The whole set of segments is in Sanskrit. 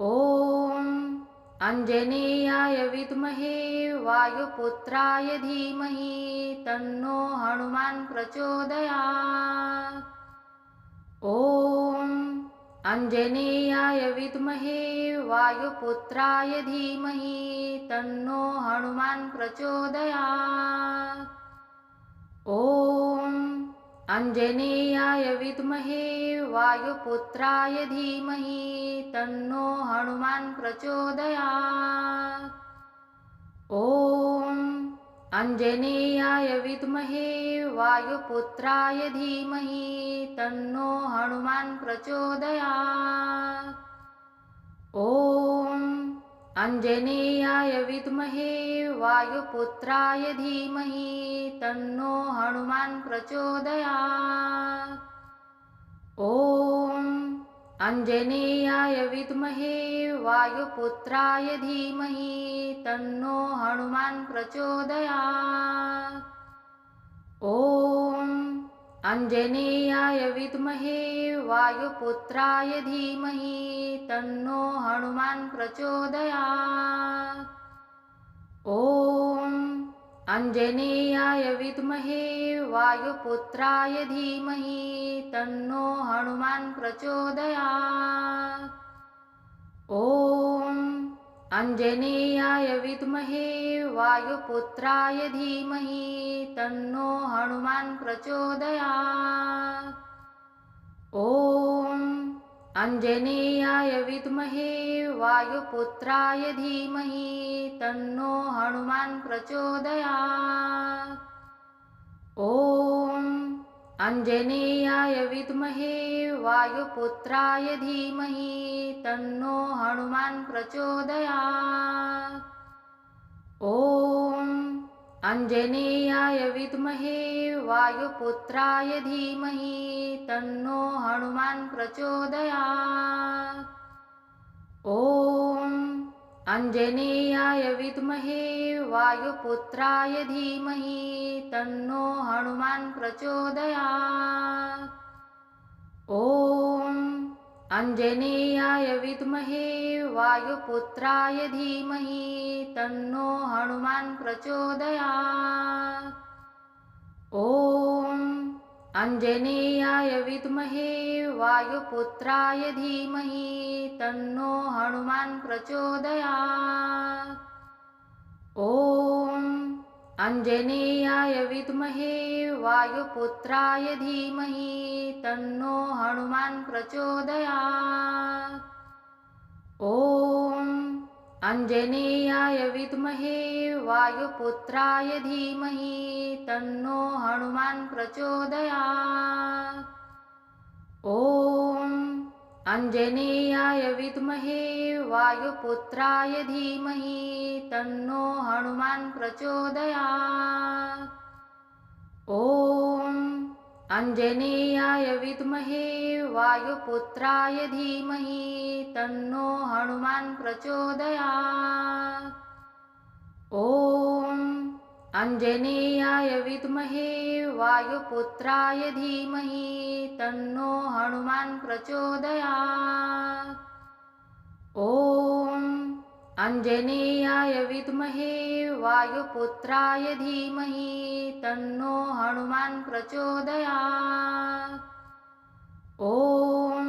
ॐ आञ्जनेयाय विद्महे वायुपुत्राय धीमहि तन्नो हनुमान् प्रचोदयात्। ॐ आञ्जनेयाय विद्महे वायुपुत्राय धीमहि तन्नो हनुमान् प्रचोदयात्। ॐ आञ्जनेयाय विद्महे वायुपुत्राय धीमहि तन्नो हनुमान् प्रचोदयात्। ॐ आञ्जनेयाय विद्महे वायुपुत्राय धीमहि तन्नो हनुमान् प्रचोदयात्। ॐ आञ्जनेयाय विद्महे वायुपुत्राय धीमहि तन्नो हनुमान् प्रचोदयात्। ॐ आञ्जनेयाय विद्महे वायुपुत्राय धीमहि तन्नो हनुमान् प्रचोदयात्। ॐ आञ्जनेयाय विद्महे वायुपुत्राय धीमहि तन्नो हनुमान् प्रचोदयात्। ॐ आञ्जनेयाय विद्महे वायुपुत्राय धीमहि तन्नो हनुमान् प्रचोदयात्। ॐ आञ्जनेयाय विद्महे वायुपुत्राय धीमहि तन्नो हनुमान् प्रचोदयात्। ॐ आञ्जनेयाय विद्महे वायुपुत्राय धीमहि तन्नो हनुमान् प्रचोदयात्। ॐ आञ्जनेयाय विद्महे वायुपुत्राय धीमहि तन्नो हनुमान् प्रचोदयात्। ॐ आञ्जनेयाय विद्महे वायुपुत्राय धीमहि तन्नो हनुमान् प्रचोदयात्। ॐ आञ्जनेयाय विद्महे वायुपुत्राय धीमहि तन्नो हनुमान् प्रचोदयात्। ॐ आञ्जनेयाय विद्महे वायुपुत्राय धीमहि तन्नो हनुमान् प्रचोदयात्। ॐ आञ्जनेयाय विद्महे वायुपुत्राय धीमहि तन्नो हनुमान् प्रचोदयात्। ॐ आञ्जनेयाय विद्महे वायुपुत्राय धीमहि तन्नो हनुमान् प्रचोदयात्। ॐ आञ्जनेयाय विद्महे वायुपुत्राय धीमहि तन्नो हनुमान् प्रचोदयात्। ॐ आञ्जनेयाय विद्महे वायुपुत्राय धीमहि तन्नो हनुमान् प्रचोदयात्। ॐ आञ्जनेयाय विद्महे वायुपुत्राय धीमहि तन्नो हनुमान् प्रचोदयात्। ॐ आञ्जनेयाय विद्महे वायुपुत्राय धीमहि तन्नो हनुमान् प्रचोदयात्। ॐ आञ्जनेयाय विद्महे वायुपुत्राय धीमहि तन्नो हनुमान् प्रचोदयात्। ॐ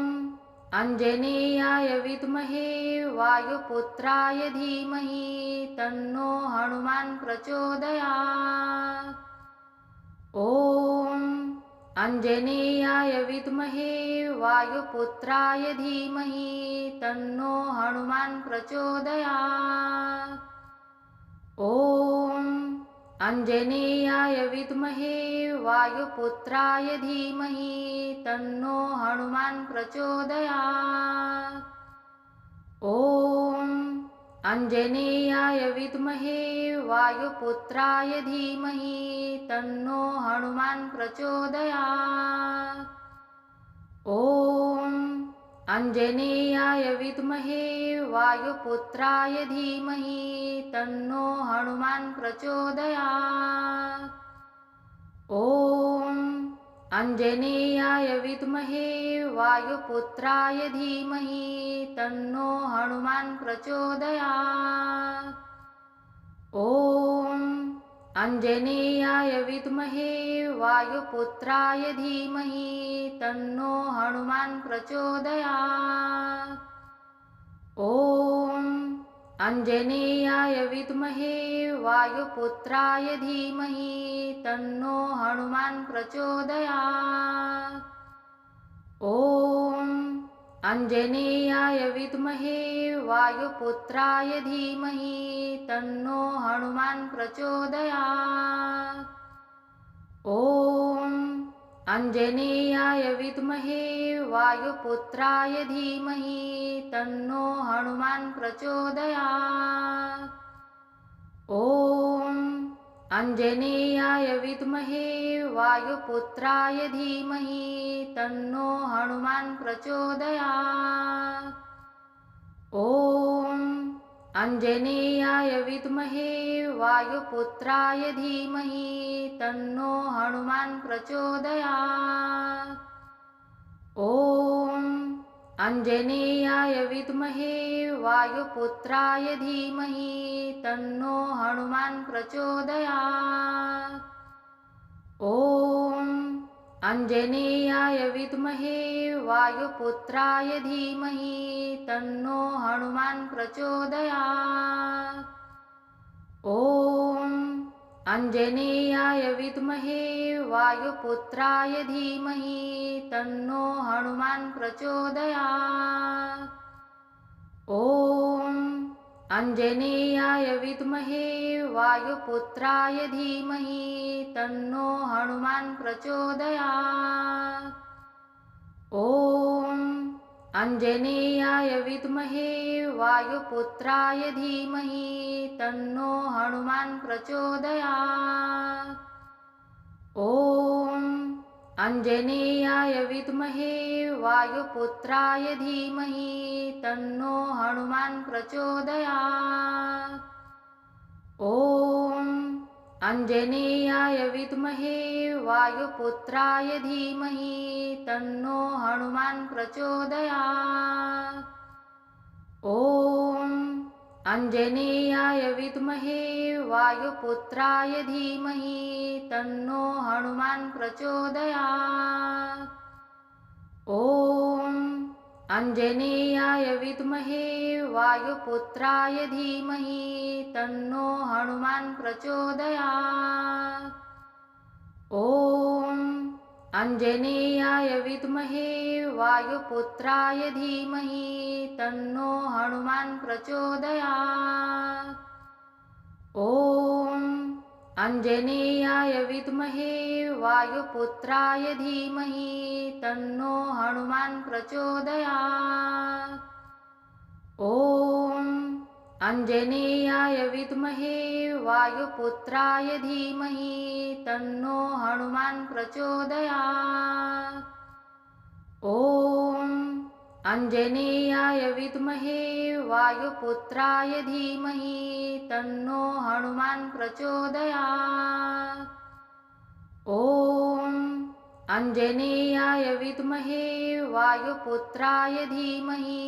आञ्जनेयाय विद्महे वायुपुत्राय धीमहि तन्नो हनुमान् प्रचोदयात्। ॐ आञ्जनेयाय विद्महे वायुपुत्राय धीमहि तन्नो हनुमान् प्रचोदयात्। ॐ आञ्जनेयाय विद्महे वायुपुत्राय धीमहि तन्नो हनुमान् प्रचोदयात्। ॐ आञ्जनेयाय विद्महे वायुपुत्राय धीमहि तन्नो हनुमान् प्रचोदयात्। ॐ आञ्जनेयाय विद्महे वायुपुत्राय धीमहि तन्नो हनुमान् प्रचोदयात्। ॐ आञ्जनेयाय विद्महे वायुपुत्राय धीमहि तन्नो हनुमान् प्रचोदयात्। ॐ आञ्जनेयाय विद्महे वायुपुत्राय धीमहि तन्नो हनुमान् प्रचोदयात्। ॐ आञ्जनेयाय विद्महे वायुपुत्राय धीमहि तन्नो हनुमान् प्रचोदयात्। ॐ आञ्जनेयाय विद्महे वायुपुत्राय धीमहि तन्नो हनुमान् प्रचोदयात्। ॐ आञ्जनेयाय विद्महे वायुपुत्राय धीमहि तन्नो हनुमान् प्रचोदयात्। ॐ आञ्जनेयाय विद्महे वायुपुत्राय धीमहि तन्नो हनुमान् प्रचोदयात्। ॐ आञ्जनेयाय विद्महे वायुपुत्राय धीमहि तन्नो हनुमान् प्रचोदयात्। ॐ आञ्जनेयाय विद्महे वायुपुत्राय धीमहि तन्नो हनुमान् प्रचोदयात्। ॐ आञ्जनेयाय विद्महे वायुपुत्राय धीमहि तन्नो हनुमान् प्रचोदयात्। ॐ आञ्जनेयाय विद्महे वायुपुत्राय धीमहि तन्नो हनुमान् प्रचोदयात्। ॐ आञ्जनेयाय विद्महे वायुपुत्राय धीमहि तन्नो हनुमान् प्रचोदयात्। ॐ आञ्जनेयाय विद्महे वायुपुत्राय धीमहि तन्नो हनुमान् प्रचोदयात्। ॐ आञ्जनेयाय विद्महे वायुपुत्राय धीमहि तन्नो हनुमान् प्रचोदयात्। ॐ आञ्जनेयाय विद्महे वायुपुत्राय धीमहि तन्नो हनुमान् प्रचोदयात्। ॐ आञ्जनेयाय विद्महे वायुपुत्राय धीमहि तन्नो हनुमान् प्रचोदयात्। ॐ आञ्जनेयाय विद्महे वायुपुत्राय धीमहि तन्नो हनुमान् प्रचोदयात्। ॐ आञ्जनेयाय विद्महे वायुपुत्राय धीमहि तन्नो हनुमान् प्रचोदयात्। ॐ आञ्जनेयाय विद्महे वायुपुत्राय धीमहि तन्नो हनुमान् प्रचोदयात्। ॐ आञ्जनेयाय विद्महे वायुपुत्राय धीमहि तन्नो हनुमान् प्रचोदयात्। ॐ आञ्जनेयाय विद्महे वायुपुत्राय धीमहि तन्नो हनुमान् प्रचोदयात्। ॐ आञ्जनेयाय विद्महे वायुपुत्राय धीमहि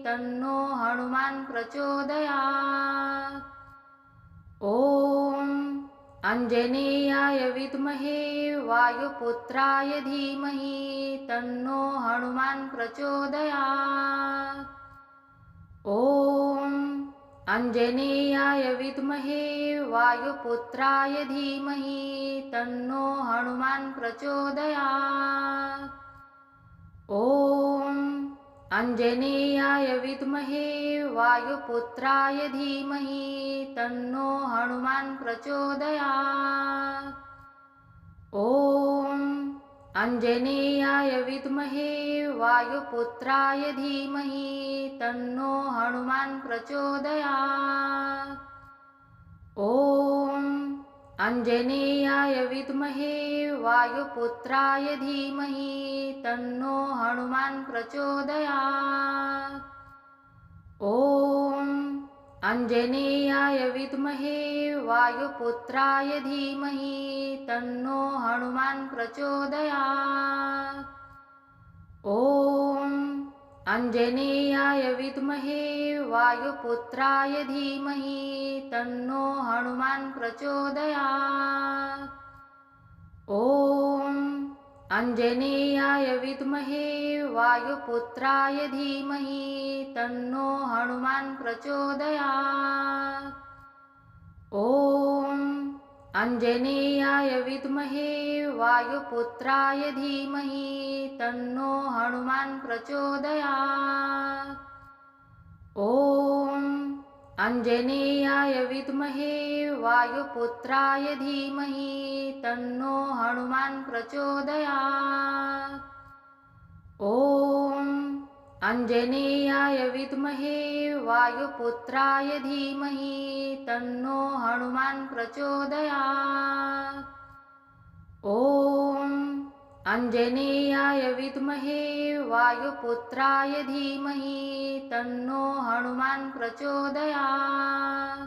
तन्नो हनुमान् प्रचोदयात्। ॐ आञ्जनेयाय विद्महे वायुपुत्राय धीमहि तन्नो हनुमान् प्रचोदयात्। ॐ आञ्जनेयाय विद्महे वायुपुत्राय धीमहि तन्नो हनुमान् प्रचोदयात्। ॐ आञ्जनेयाय विद्महे वायुपुत्राय धीमहि तन्नो हनुमान् प्रचोदयात्। ॐ आञ्जनेयाय विद्महे वायुपुत्राय धीमहि तन्नो हनुमान् प्रचोदयात्। ॐ आञ्जनेयाय विद्महे वायुपुत्राय धीमहि तन्नो हनुमान् प्रचोदयात्। ॐ आञ्जनेयाय विद्महे वायुपुत्राय धीमहि तन्नो हनुमान् प्रचोदयात्। ॐ आञ्जनेयाय विद्महे वायुपुत्राय धीमहि तन्नो हनुमान् प्रचोदयात्। ॐ आञ्जनेयाय विद्महे वायुपुत्राय धीमहि तन्नो हनुमान् प्रचोदयात्। ॐ आञ्जनेयाय विद्महे वायुपुत्राय धीमहि तन्नो हनुमान् प्रचोदयात्। ॐ आञ्जनेयाय विद्महे वायुपुत्राय धीमहि तन्नो हनुमान् प्रचोदयात्। ॐ आञ्जनेयाय विद्महे वायुपुत्राय धीमहि तन्नो हनुमान् प्रचोदयात्। ॐ आञ्जनेयाय विद्महे वायुपुत्राय धीमहि तन्नो हनुमान् प्रचोदयात्।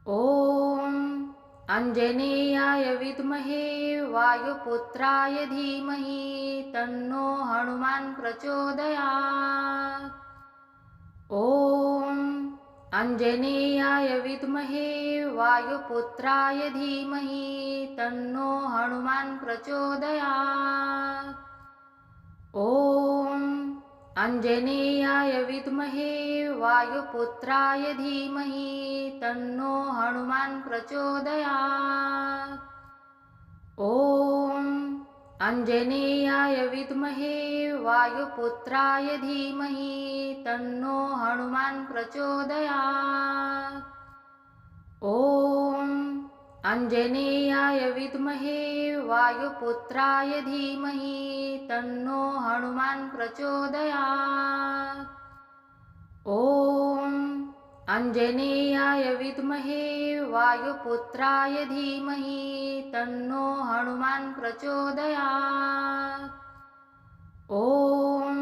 ॐ आञ्जनेयाय विद्महे वायुपुत्राय धीमहि तन्नो हनुमान् प्रचोदयात्। ॐ आञ्जनेयाय विद्महे वायुपुत्राय धीमहि तन्नो हनुमान् प्रचोदयात्। ॐ आञ्जनेयाय विद्महे वायुपुत्राय धीमहि तन्नो हनुमान् प्रचोदयात्। ॐ आञ्जनेयाय विद्महे वायुपुत्राय धीमहि तन्नो हनुमान् प्रचोदयात्। ॐ आञ्जनेयाय विद्महे वायुपुत्राय धीमहि तन्नो हनुमान् प्रचोदयात्। ॐ आञ्जनेयाय विद्महे वायुपुत्राय धीमहि तन्नो हनुमान् प्रचोदयात्। ॐ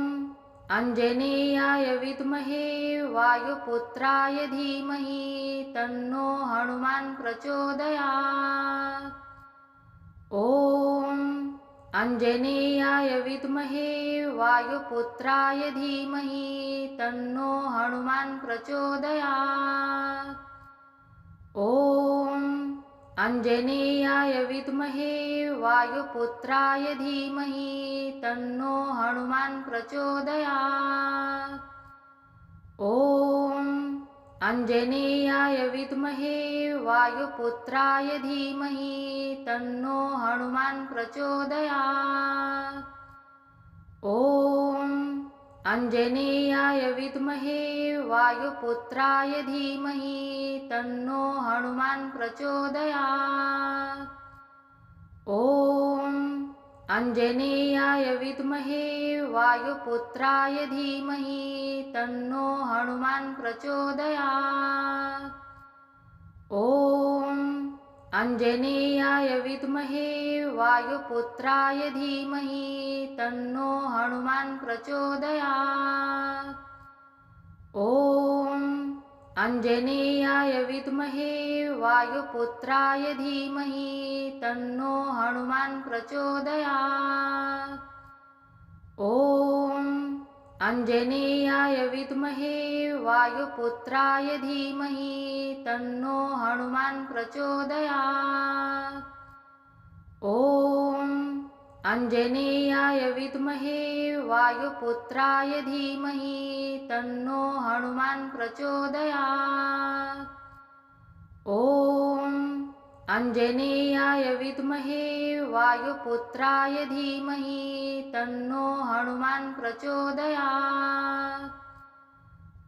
आञ्जनेयाय विद्महे वायुपुत्राय धीमहि तन्नो हनुमान् प्रचोदयात्। ॐ आञ्जनेयाय विद्महे वायुपुत्राय धीमहि तन्नो हनुमान् प्रचोदयात्। ॐ आञ्जनेयाय विद्महे वायुपुत्राय धीमहि तन्नो हनुमान् प्रचोदयात्। ॐ आञ्जनेयाय विद्महे वायुपुत्राय धीमहि तन्नो हनुमान् प्रचोदयात्। ॐ आञ्जनेयाय विद्महे वायुपुत्राय धीमहि तन्नो हनुमान् प्रचोदयात्। ॐ आञ्जनेयाय विद्महे वायुपुत्राय धीमहि तन्नो हनुमान् प्रचोदयात्। ॐ आञ्जनेयाय विद्महे वायुपुत्राय धीमहि तन्नो हनुमान् प्रचोदयात्। ॐ आञ्जनेयाय विद्महे वायुपुत्राय धीमहि तन्नो हनुमान् प्रचोदयात्। ॐ आञ्जनेयाय विद्महे वायुपुत्राय धीमहि तन्नो हनुमान् प्रचोदयात्। ॐ आञ्जनेयाय विद्महे वायुपुत्राय धीमहि तन्नो हनुमान् प्रचोदयात्। ॐ आञ्जनेयाय विद्महे वायुपुत्राय धीमहि तन्नो हनुमान् प्रचोदयात्।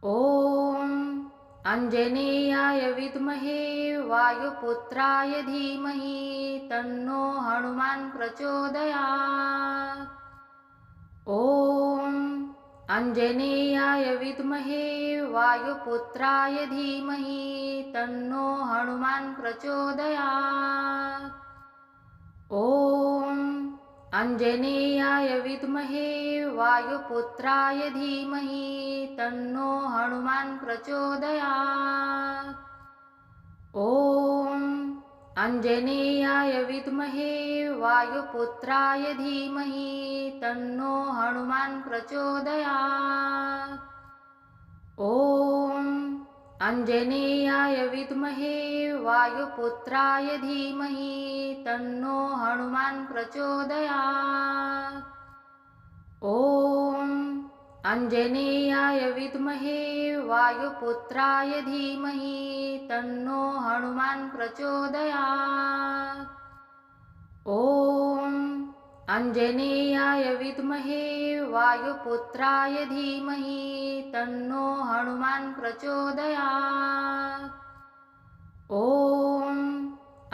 ॐ आञ्जनेयाय विद्महे वायुपुत्राय धीमहि तन्नो हनुमान् प्रचोदयात्। ॐ आञ्जनेयाय विद्महे वायुपुत्राय धीमहि तन्नो हनुमान् प्रचोदयात्। ॐ आञ्जनेयाय विद्महे वायुपुत्राय धीमहि तन्नो हनुमान् प्रचोदयात्। ॐ आञ्जनेयाय विद्महे वायुपुत्राय धीमहि तन्नो हनुमान् प्रचोदयात्। ॐ आञ्जनेयाय विद्महे वायुपुत्राय धीमहि तन्नो हनुमान् प्रचोदयात्। ॐ आञ्जनेयाय विद्महे वायुपुत्राय धीमहि तन्नो हनुमान् प्रचोदयात्। ॐ आञ्जनेयाय विद्महे वायुपुत्राय धीमहि तन्नो हनुमान् प्रचोदयात्। ॐ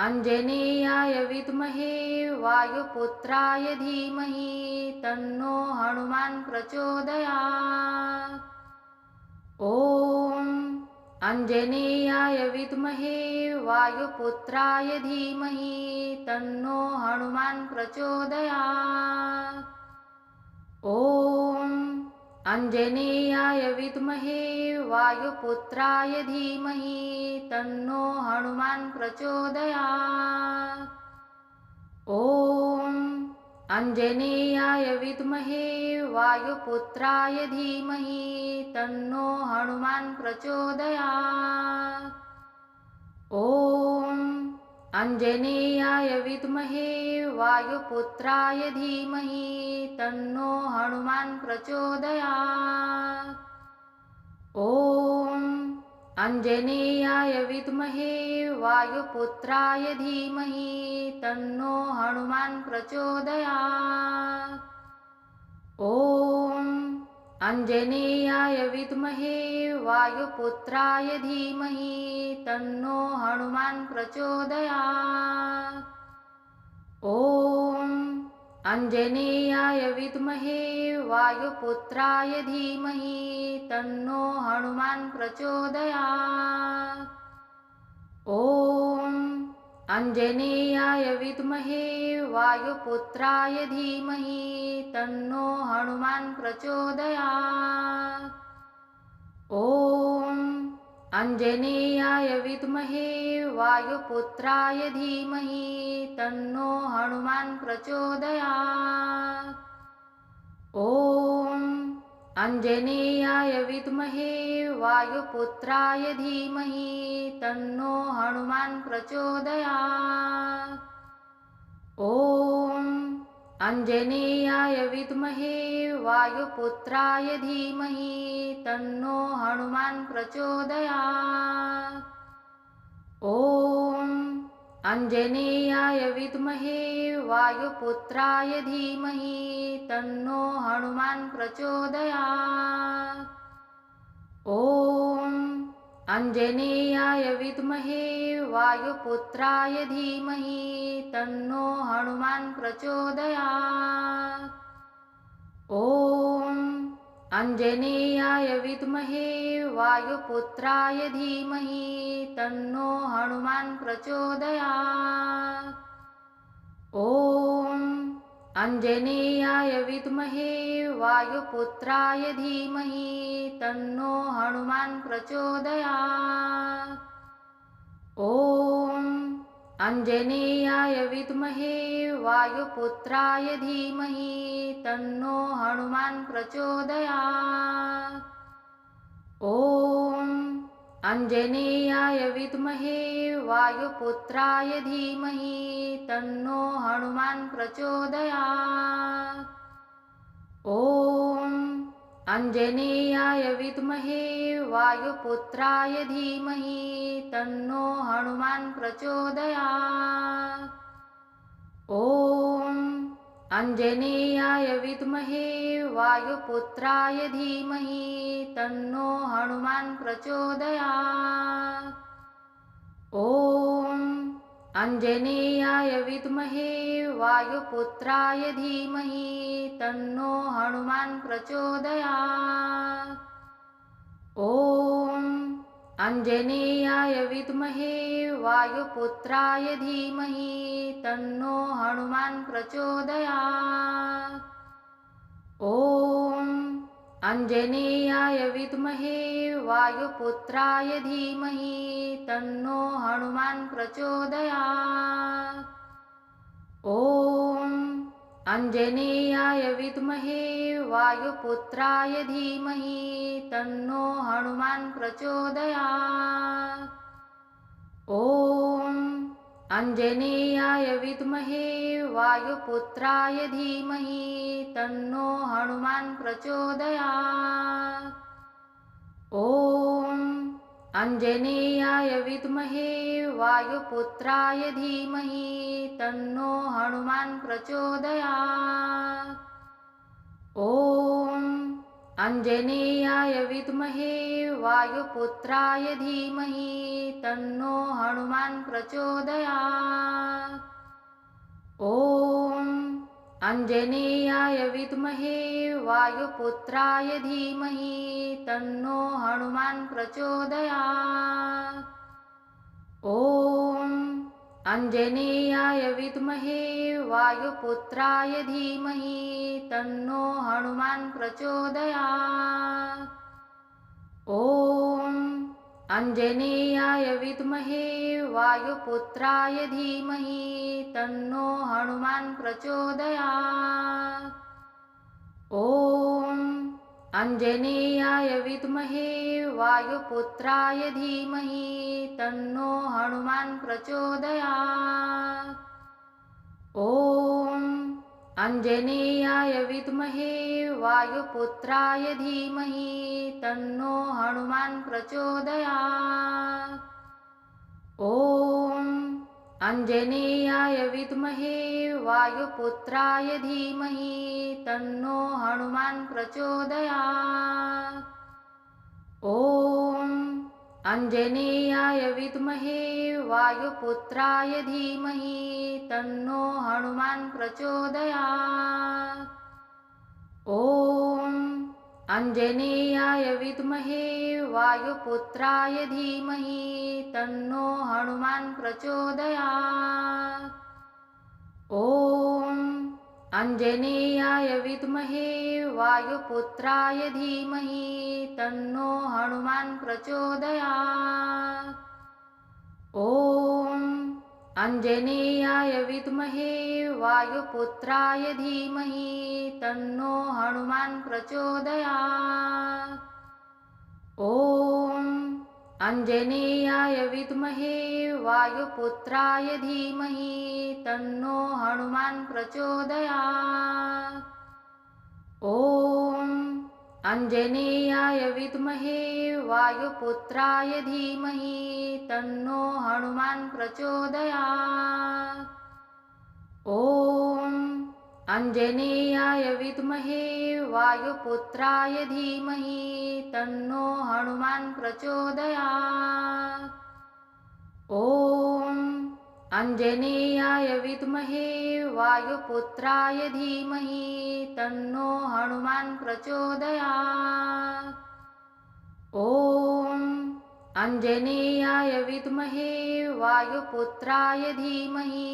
आञ्जनेयाय विद्महे वायुपुत्राय धीमहि तन्नो हनुमान् प्रचोदयात्। ॐ आञ्जनेयाय विद्महे वायुपुत्राय धीमहि तन्नो हनुमान् प्रचोदयात्। ॐ आञ्जनेयाय विद्महे वायुपुत्राय धीमहि तन्नो हनुमान् प्रचोदयात्। ॐ आञ्जनेयाय विद्महे वायुपुत्राय धीमहि तन्नो हनुमान् प्रचोदयात्। ॐ आञ्जनेयाय विद्महे वायुपुत्राय धीमहि तन्नो हनुमान् प्रचोदयात्। ॐ आञ्जनेयाय विद्महे वायुपुत्राय धीमहि तन्नो हनुमान् प्रचोदयात्। ॐ आञ्जनेयाय विद्महे वायुपुत्राय धीमहि तन्नो हनुमान् प्रचोदयात्। ॐ आञ्जनेयाय विद्महे वायुपुत्राय धीमहि तन्नो हनुमान् प्रचोदयात्। ॐ आञ्जनेयाय विद्महे वायुपुत्राय धीमहि तन्नो हनुमान् प्रचोदयात्। ॐ आञ्जनेयाय विद्महे वायुपुत्राय धीमहि तन्नो हनुमान् प्रचोदयात्। ॐ आञ्जनेयाय विद्महे वायुपुत्राय धीमहि तन्नो हनुमान् प्रचोदयात्। ॐ आञ्जनेयाय विद्महे वायुपुत्राय धीमहि तन्नो हनुमान् प्रचोदयात्। ॐ आञ्जनेयाय विद्महे वायुपुत्राय धीमहि तन्नो हनुमान् प्रचोदयात्। ॐ आञ्जनेयाय विद्महे वायुपुत्राय धीमहि तन्नो हनुमान् प्रचोदयात्। ॐ आञ्जनेयाय विद्महे वायुपुत्राय धीमहि तन्नो हनुमान् प्रचोदयात्। ॐ आञ्जनेयाय विद्महे वायुपुत्राय धीमहि तन्नो हनुमान् प्रचोदयात्। ॐ आञ्जनेयाय विद्महे वायुपुत्राय धीमहि तन्नो हनुमान् प्रचोदयात्। ॐ आञ्जनेयाय विद्महे वायुपुत्राय धीमहि तन्नो हनुमान् प्रचोदयात्। ॐ आञ्जनेयाय विद्महे वायुपुत्राय धीमहि तन्नो हनुमान् प्रचोदयात्। ॐ आञ्जनेयाय विद्महे वायुपुत्राय धीमहि तन्नो हनुमान् प्रचोदयात्। ॐ आञ्जनेयाय विद्महे वायुपुत्राय धीमहि तन्नो हनुमान् प्रचोदयात्। ॐ आञ्जनेयाय विद्महे वायुपुत्राय धीमहि तन्नो हनुमान् प्रचोदयात्। ॐ आञ्जनेयाय विद्महे वायुपुत्राय धीमहि तन्नो हनुमान् प्रचोदयात्। ॐ आञ्जनेयाय विद्महे वायुपुत्राय धीमहि तन्नो हनुमान् प्रचोदयात्। ॐ आञ्जनेयाय विद्महे वायुपुत्राय धीमहि तन्नो हनुमान् प्रचोदयात्। ॐ आञ्जनेयाय विद्महे वायुपुत्राय धीमहि तन्नो हनुमान् प्रचोदयात्। ॐ आञ्जनेयाय विद्महे वायुपुत्राय धीमहि तन्नो हनुमान् प्रचोदयात्। ॐ आञ्जनेयाय विद्महे वायुपुत्राय धीमहि तन्नो हनुमान् प्रचोदयात्। ॐ आञ्जनेयाय विद्महे वायुपुत्राय धीमहि तन्नो हनुमान् प्रचोदयात्। ॐ आञ्जनेयाय विद्महे वायुपुत्राय धीमहि तन्नो हनुमान् प्रचोदयात्। ॐ आञ्जनेयाय विद्महे वायुपुत्राय धीमहि तन्नो हनुमान् प्रचोदयात्। ॐ आञ्जनेयाय विद्महे वायुपुत्राय धीमहि तन्नो हनुमान् प्रचोदयात्। ॐ आञ्जनेयाय विद्महे वायुपुत्राय धीमहि तन्नो हनुमान् प्रचोदयात्। ॐ आञ्जनेयाय विद्महे वायुपुत्राय धीमहि तन्नो हनुमान् प्रचोदयात्। ॐ आञ्जनेयाय विद्महे वायुपुत्राय धीमहि तन्नो हनुमान् प्रचोदयात्। ॐ आञ्जनेयाय विद्महे वायुपुत्राय धीमहि तन्नो हनुमान् प्रचोदयात्। ॐ आञ्जनेयाय विद्महे वायुपुत्राय धीमहि तन्नो हनुमान् प्रचोदयात्। ॐ आञ्जनेयाय विद्महे वायुपुत्राय धीमहि तन्नो हनुमान् प्रचोदयात्। ॐ आञ्जनेयाय विद्महे वायुपुत्राय धीमहि तन्नो हनुमान् प्रचोदयात्। ॐ आञ्जनेयाय विद्महे वायुपुत्राय धीमहि तन्नो हनुमान् प्रचोदयात्। ॐ आञ्जनेयाय विद्महे वायुपुत्राय धीमहि तन्नो हनुमान् प्रचोदयात्। ॐ आञ्जनेयाय विद्महे वायुपुत्राय धीमहि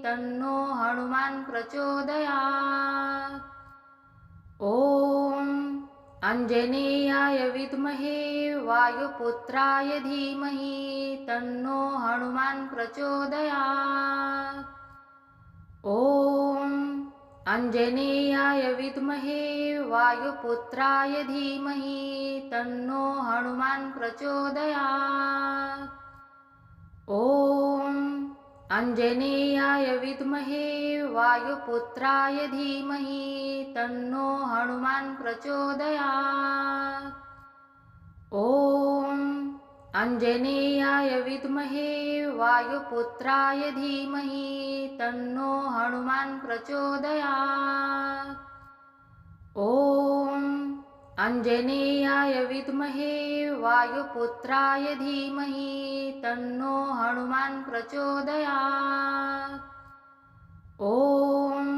तन्नो हनुमान् प्रचोदयात्। ॐ आञ्जनेयाय विद्महे वायुपुत्राय धीमहि तन्नो हनुमान् प्रचोदयात्। ॐ आञ्जनेयाय विद्महे वायुपुत्राय धीमहि तन्नो हनुमान् प्रचोदयात्। ॐ आञ्जनेयाय विद्महे वायुपुत्राय धीमहि तन्नो हनुमान् प्रचोदयात्। ॐ आञ्जनेयाय विद्महे वायुपुत्राय धीमहि तन्नो हनुमान् प्रचोदयात्। ॐ आञ्जनेयाय विद्महे वायुपुत्राय धीमहि तन्नो हनुमान् प्रचोदयात्। ॐ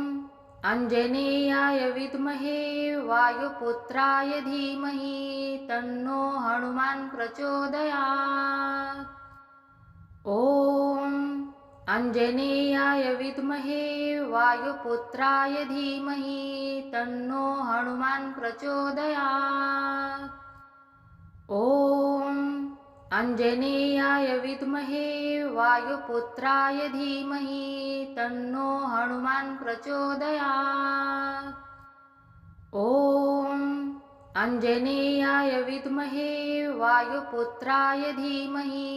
आञ्जनेयाय विद्महे वायुपुत्राय धीमहि तन्नो हनुमान् प्रचोदयात्। ॐ आञ्जनेयाय विद्महे वायुपुत्राय धीमहि तन्नो हनुमान् प्रचोदयात्। ॐ आञ्जनेयाय विद्महे वायुपुत्राय धीमहि तन्नो हनुमान् प्रचोदयात्। ॐ आञ्जनेयाय विद्महे वायुपुत्राय धीमहि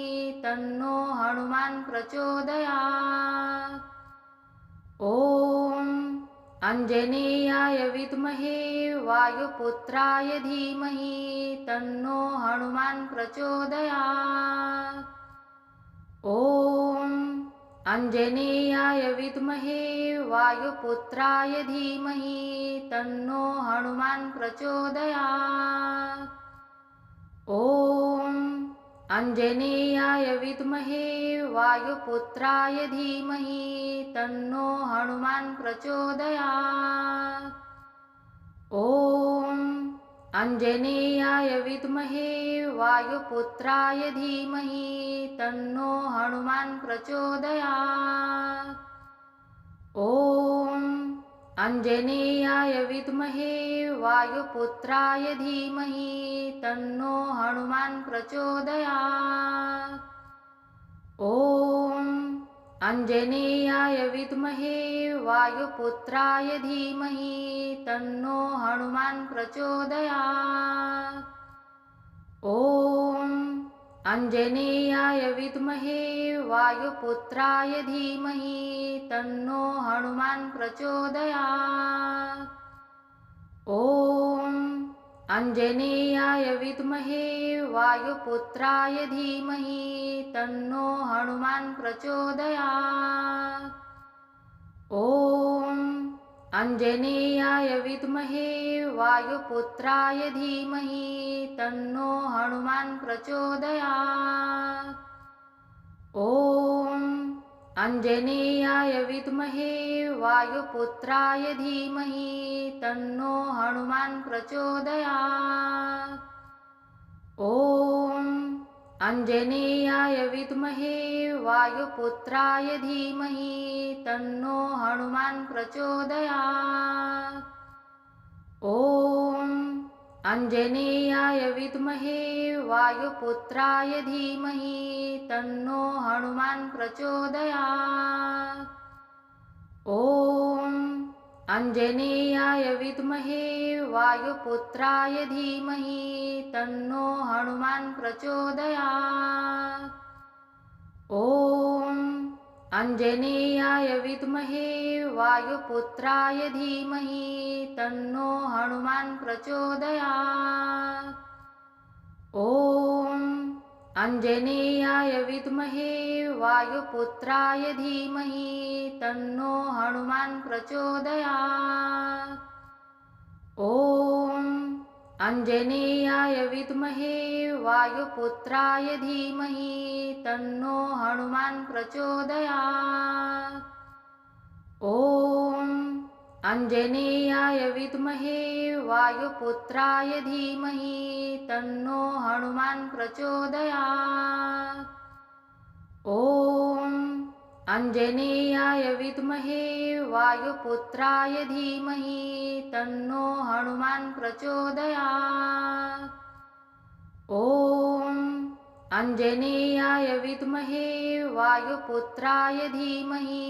तन्नो हनुमान् प्रचोदयात्। ॐ आञ्जनेयाय विद्महे वायुपुत्राय धीमहि तन्नो हनुमान् प्रचोदयात्। ॐ आञ्जनेयाय विद्महे वायुपुत्राय धीमहि तन्नो हनुमान् प्रचोदयात्। ॐ आञ्जनेयाय विद्महे वायुपुत्राय धीमहि तन्नो हनुमान् प्रचोदयात्। ॐ आञ्जनेयाय विद्महे वायुपुत्राय धीमहि तन्नो हनुमान् प्रचोदयात्। ॐ आञ्जनेयाय विद्महे वायुपुत्राय धीमहि तन्नो हनुमान् प्रचोदयात्। ॐ आञ्जनेयाय विद्महे वायुपुत्राय धीमहि तन्नो हनुमान् प्रचोदयात्। ॐ आञ्जनेयाय विद्महे वायुपुत्राय धीमहि तन्नो हनुमान् प्रचोदयात्। ॐ आञ्जनेयाय विद्महे वायुपुत्राय धीमहि तन्नो हनुमान् प्रचोदयात्। ॐ आञ्जनेयाय विद्महे वायुपुत्राय धीमहि तन्नो हनुमान् प्रचोदयात्। ॐ आञ्जनेयाय विद्महे वायुपुत्राय धीमहि तन्नो हनुमान् प्रचोदयात्। ॐ आञ्जनेयाय विद्महे वायुपुत्राय धीमहि तन्नो हनुमान् प्रचोदयात्। ॐ आञ्जनेयाय विद्महे वायुपुत्राय धीमहि तन्नो हनुमान् प्रचोदयात्। ॐ आञ्जनेयाय विद्महे वायुपुत्राय धीमहि तन्नो हनुमान् प्रचोदयात्। ॐ आञ्जनेयाय विद्महे वायुपुत्राय धीमहि तन्नो हनुमान् प्रचोदयात्। ॐ आञ्जनेयाय विद्महे वायुपुत्राय धीमहि तन्नो हनुमान् प्रचोदयात्। ॐ आञ्जनेयाय विद्महे वायुपुत्राय धीमहि तन्नो हनुमान् प्रचोदयात्। ॐ आञ्जनेयाय विद्महे वायुपुत्राय धीमहि तन्नो हनुमान् प्रचोदयात्। ॐ आञ्जनेयाय विद्महे वायुपुत्राय धीमहि तन्नो हनुमान् प्रचोदयात्। ॐ आञ्जनेयाय विद्महे वायुपुत्राय धीमहि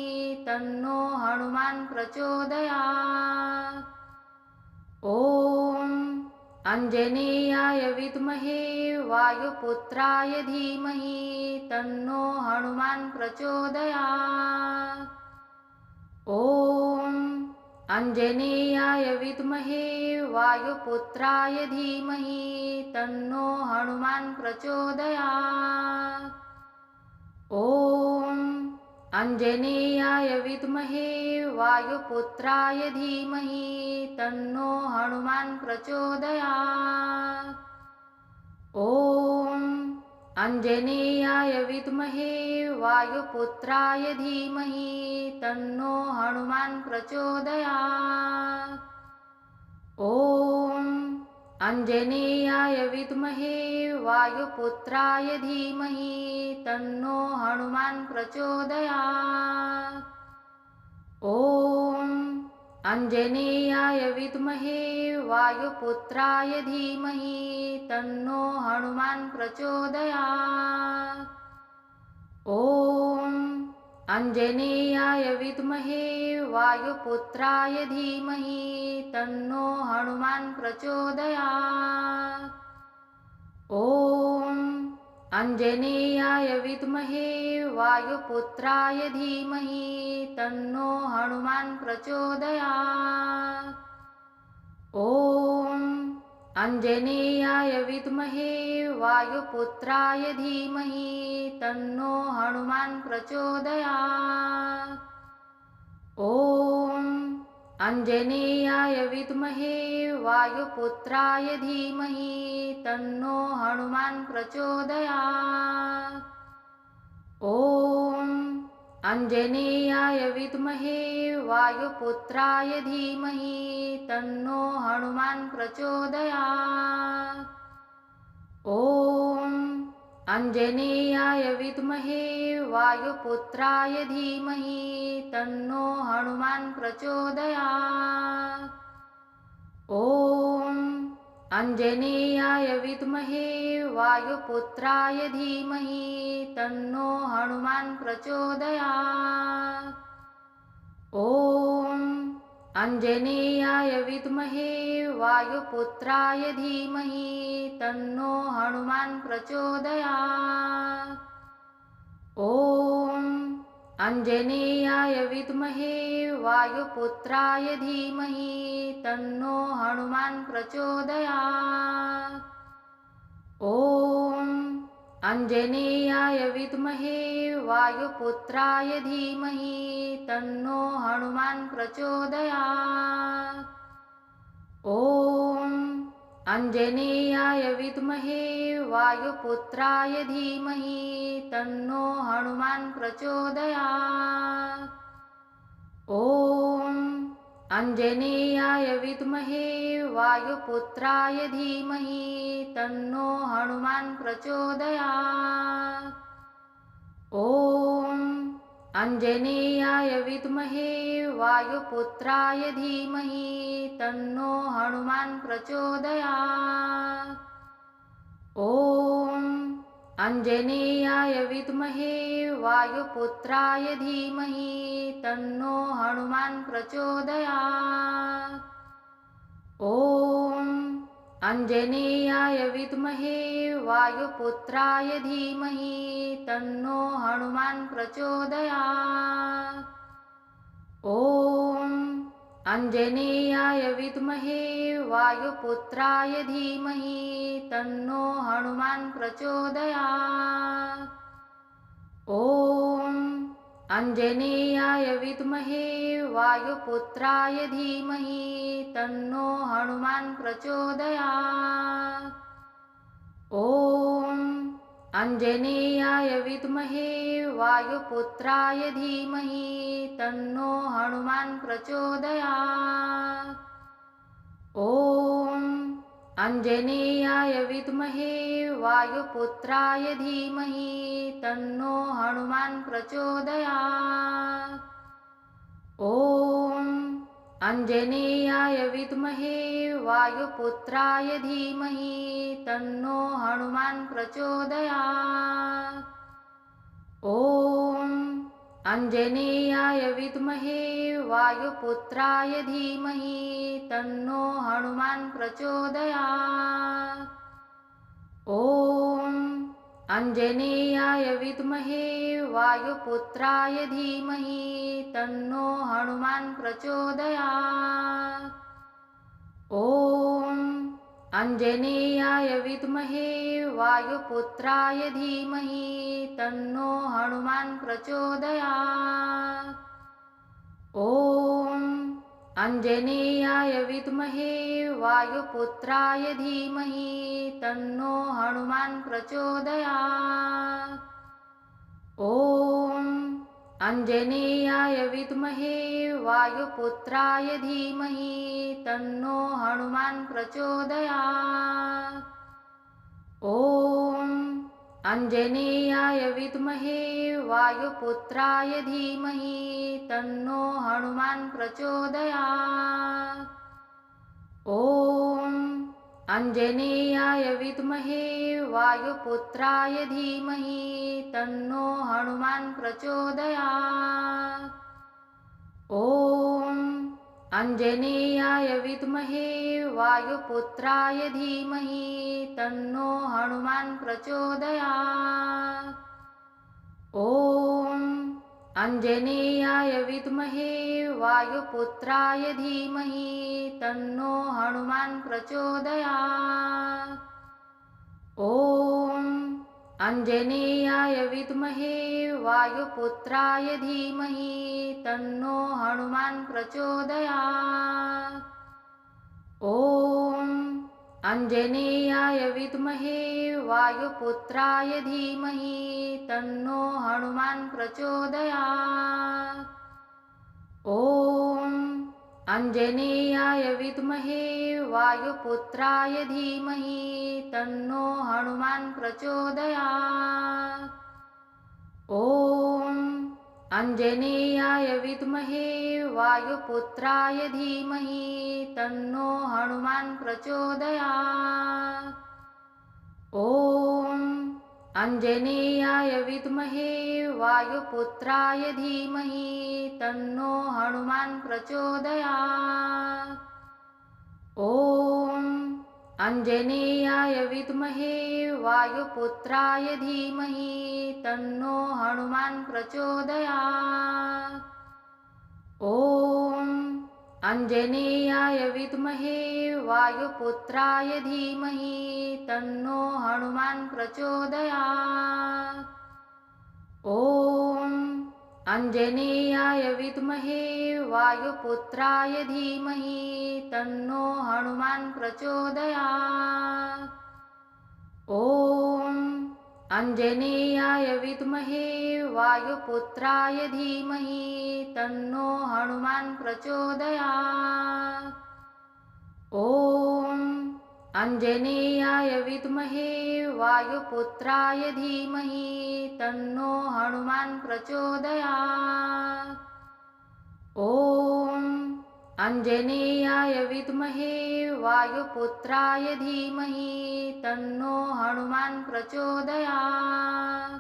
तन्नो हनुमान् प्रचोदयात्। ॐ आञ्जनेयाय विद्महे वायुपुत्राय धीमहि तन्नो हनुमान् प्रचोदयात्। ॐ आञ्जनेयाय विद्महे वायुपुत्राय धीमहि तन्नो हनुमान् प्रचोदयात्। ॐ आञ्जनेयाय विद्महे वायुपुत्राय धीमहि तन्नो हनुमान् प्रचोदयात्। ॐ आञ्जनेयाय विद्महे वायुपुत्राय धीमहि तन्नो हनुमान् प्रचोदयात्। ॐ आञ्जनेयाय विद्महे वायुपुत्राय धीमहि तन्नो हनुमान् प्रचोदयात्। ॐ आञ्जनेयाय विद्महे वायुपुत्राय धीमहि तन्नो हनुमान् प्रचोदयात्। ॐ आञ्जनेयाय विद्महे वायुपुत्राय धीमहि तन्नो हनुमान् प्रचोदयात्। ॐ आञ्जनेयाय विद्महे वायुपुत्राय धीमहि तन्नो हनुमान् प्रचोदयात्। ॐ आञ्जनेयाय विद्महे वायुपुत्राय धीमहि तन्नो हनुमान् प्रचोदयात्। ॐ आञ्जनेयाय विद्महे वायुपुत्राय धीमहि तन्नो हनुमान् प्रचोदयात्। ॐ आञ्जनेयाय विद्महे वायुपुत्राय धीमहि तन्नो हनुमान् प्रचोदयात्। ॐ आञ्जनेयाय विद्महे वायुपुत्राय धीमहि तन्नो हनुमान् प्रचोदयात्। ॐ आञ्जनेयाय विद्महे वायुपुत्राय धीमहि तन्नो हनुमान् प्रचोदयात्। ॐ आञ्जनेयाय विद्महे वायुपुत्राय धीमहि तन्नो हनुमान् प्रचोदयात्। ॐ आञ्जनेयाय विद्महे वायुपुत्राय धीमहि तन्नो हनुमान् प्रचोदयात्। ॐ आञ्जनेयाय विद्महे वायुपुत्राय धीमहि तन्नो हनुमान् प्रचोदयात्। ॐ आञ्जनेयाय विद्महे वायुपुत्राय धीमहि तन्नो हनुमान् प्रचोदयात्। ॐ आञ्जनेयाय विद्महे वायुपुत्राय धीमहि तन्नो हनुमान् प्रचोदयात्। ॐ आञ्जनेयाय विद्महे वायुपुत्राय धीमहि तन्नो हनुमान् प्रचोदयात्। ॐ आञ्जनेयाय विद्महे वायुपुत्राय धीमहि तन्नो हनुमान् प्रचोदयात्। ॐ आञ्जनेयाय विद्महे वायुपुत्राय धीमहि तन्नो हनुमान् प्रचोदयात्। ॐ आञ्जनेयाय विद्महे वायुपुत्राय धीमहि तन्नो हनुमान् प्रचोदयात्। ॐ आञ्जनेयाय विद्महे वायुपुत्राय धीमहि तन्नो हनुमान् प्रचोदयात्। ॐ आञ्जनेयाय विद्महे वायुपुत्राय धीमहि तन्नो हनुमान् प्रचोदयात्। ॐ आञ्जनेयाय विद्महे वायुपुत्राय धीमहि तन्नो हनुमान् प्रचोदयात्। ॐ आञ्जनेयाय विद्महे वायुपुत्राय धीमहि तन्नो हनुमान् प्रचोदयात्। ॐ आञ्जनेयाय विद्महे वायुपुत्राय धीमहि तन्नो हनुमान् प्रचोदयात्। ॐ आञ्जनेयाय विद्महे वायुपुत्राय धीमहि तन्नो हनुमान् प्रचोदयात्। ॐ आञ्जनेयाय विद्महे वायुपुत्राय धीमहि तन्नो हनुमान् प्रचोदयात्। ॐ आञ्जनेयाय विद्महे वायुपुत्राय धीमहि तन्नो हनुमान् प्रचोदयात्। ॐ अंजनेयाय विद्महे वायुपुत्राय धीमहि तन्नो हनुमान् प्रचोदयात्। ॐ अंजनेयाय विद्महे वायुपुत्राय धीमहि तन्नो हनुमान् प्रचोदयात्। ॐ अंजनेयाय विद्महे वायुपुत्राय धीमहि तन्नो हनुमान् प्रचोदयात्। ॐ अंजनेयाय विद्महे वायुपुत्राय धीमहि तन्नो हनुमान् प्रचोदयात्। ॐ अंजनेयाय विद्महे वायुपुत्राय धीमहि तन्नो हनुमान् प्रचोदयात्। ॐ अंजनेयाय विद्महे वायुपुत्राय धीमहि तन्नो हनुमान् प्रचोदयात्। ॐ अंजनेयाय विद्महे वायुपुत्राय धीमहि तन्नो हनुमान् प्रचोदयात्। ॐ अंजनेयाय विद्महे वायुपुत्राय धीमहि तन्नो हनुमान् प्रचोदयात्। ॐ अंजनेयाय विद्महे वायुपुत्राय धीमहि तन्नो हनुमान् प्रचोदयात्। ॐ अंजनेयाय विद्महे वायुपुत्राय धीमहि तन्नो हनुमान् प्रचोदयात्। ॐ अंजनेयाय विद्महे वायुपुत्राय धीमहि तन्नो हनुमान् प्रचोदयात्। ॐ अंजनेयाय विद्महे वायुपुत्राय धीमहि तन्नो हनुमान् प्रचोदयात्। ॐ अंजनेयाय विद्महे वायुपुत्राय धीमहि तन्नो हनुमान् प्रचोदयात्। ॐ अंजनेयाय विद्महे वायुपुत्राय धीमहि तन्नो हनुमान् प्रचोदयात्। ॐ अंजनेयाय विद्महे वायुपुत्राय धीमहि तन्नो हनुमान् प्रचोदयात्। ॐ अंजनेयाय विद्महे वायुपुत्राय धीमहि तन्नो हनुमान् प्रचोदयात्।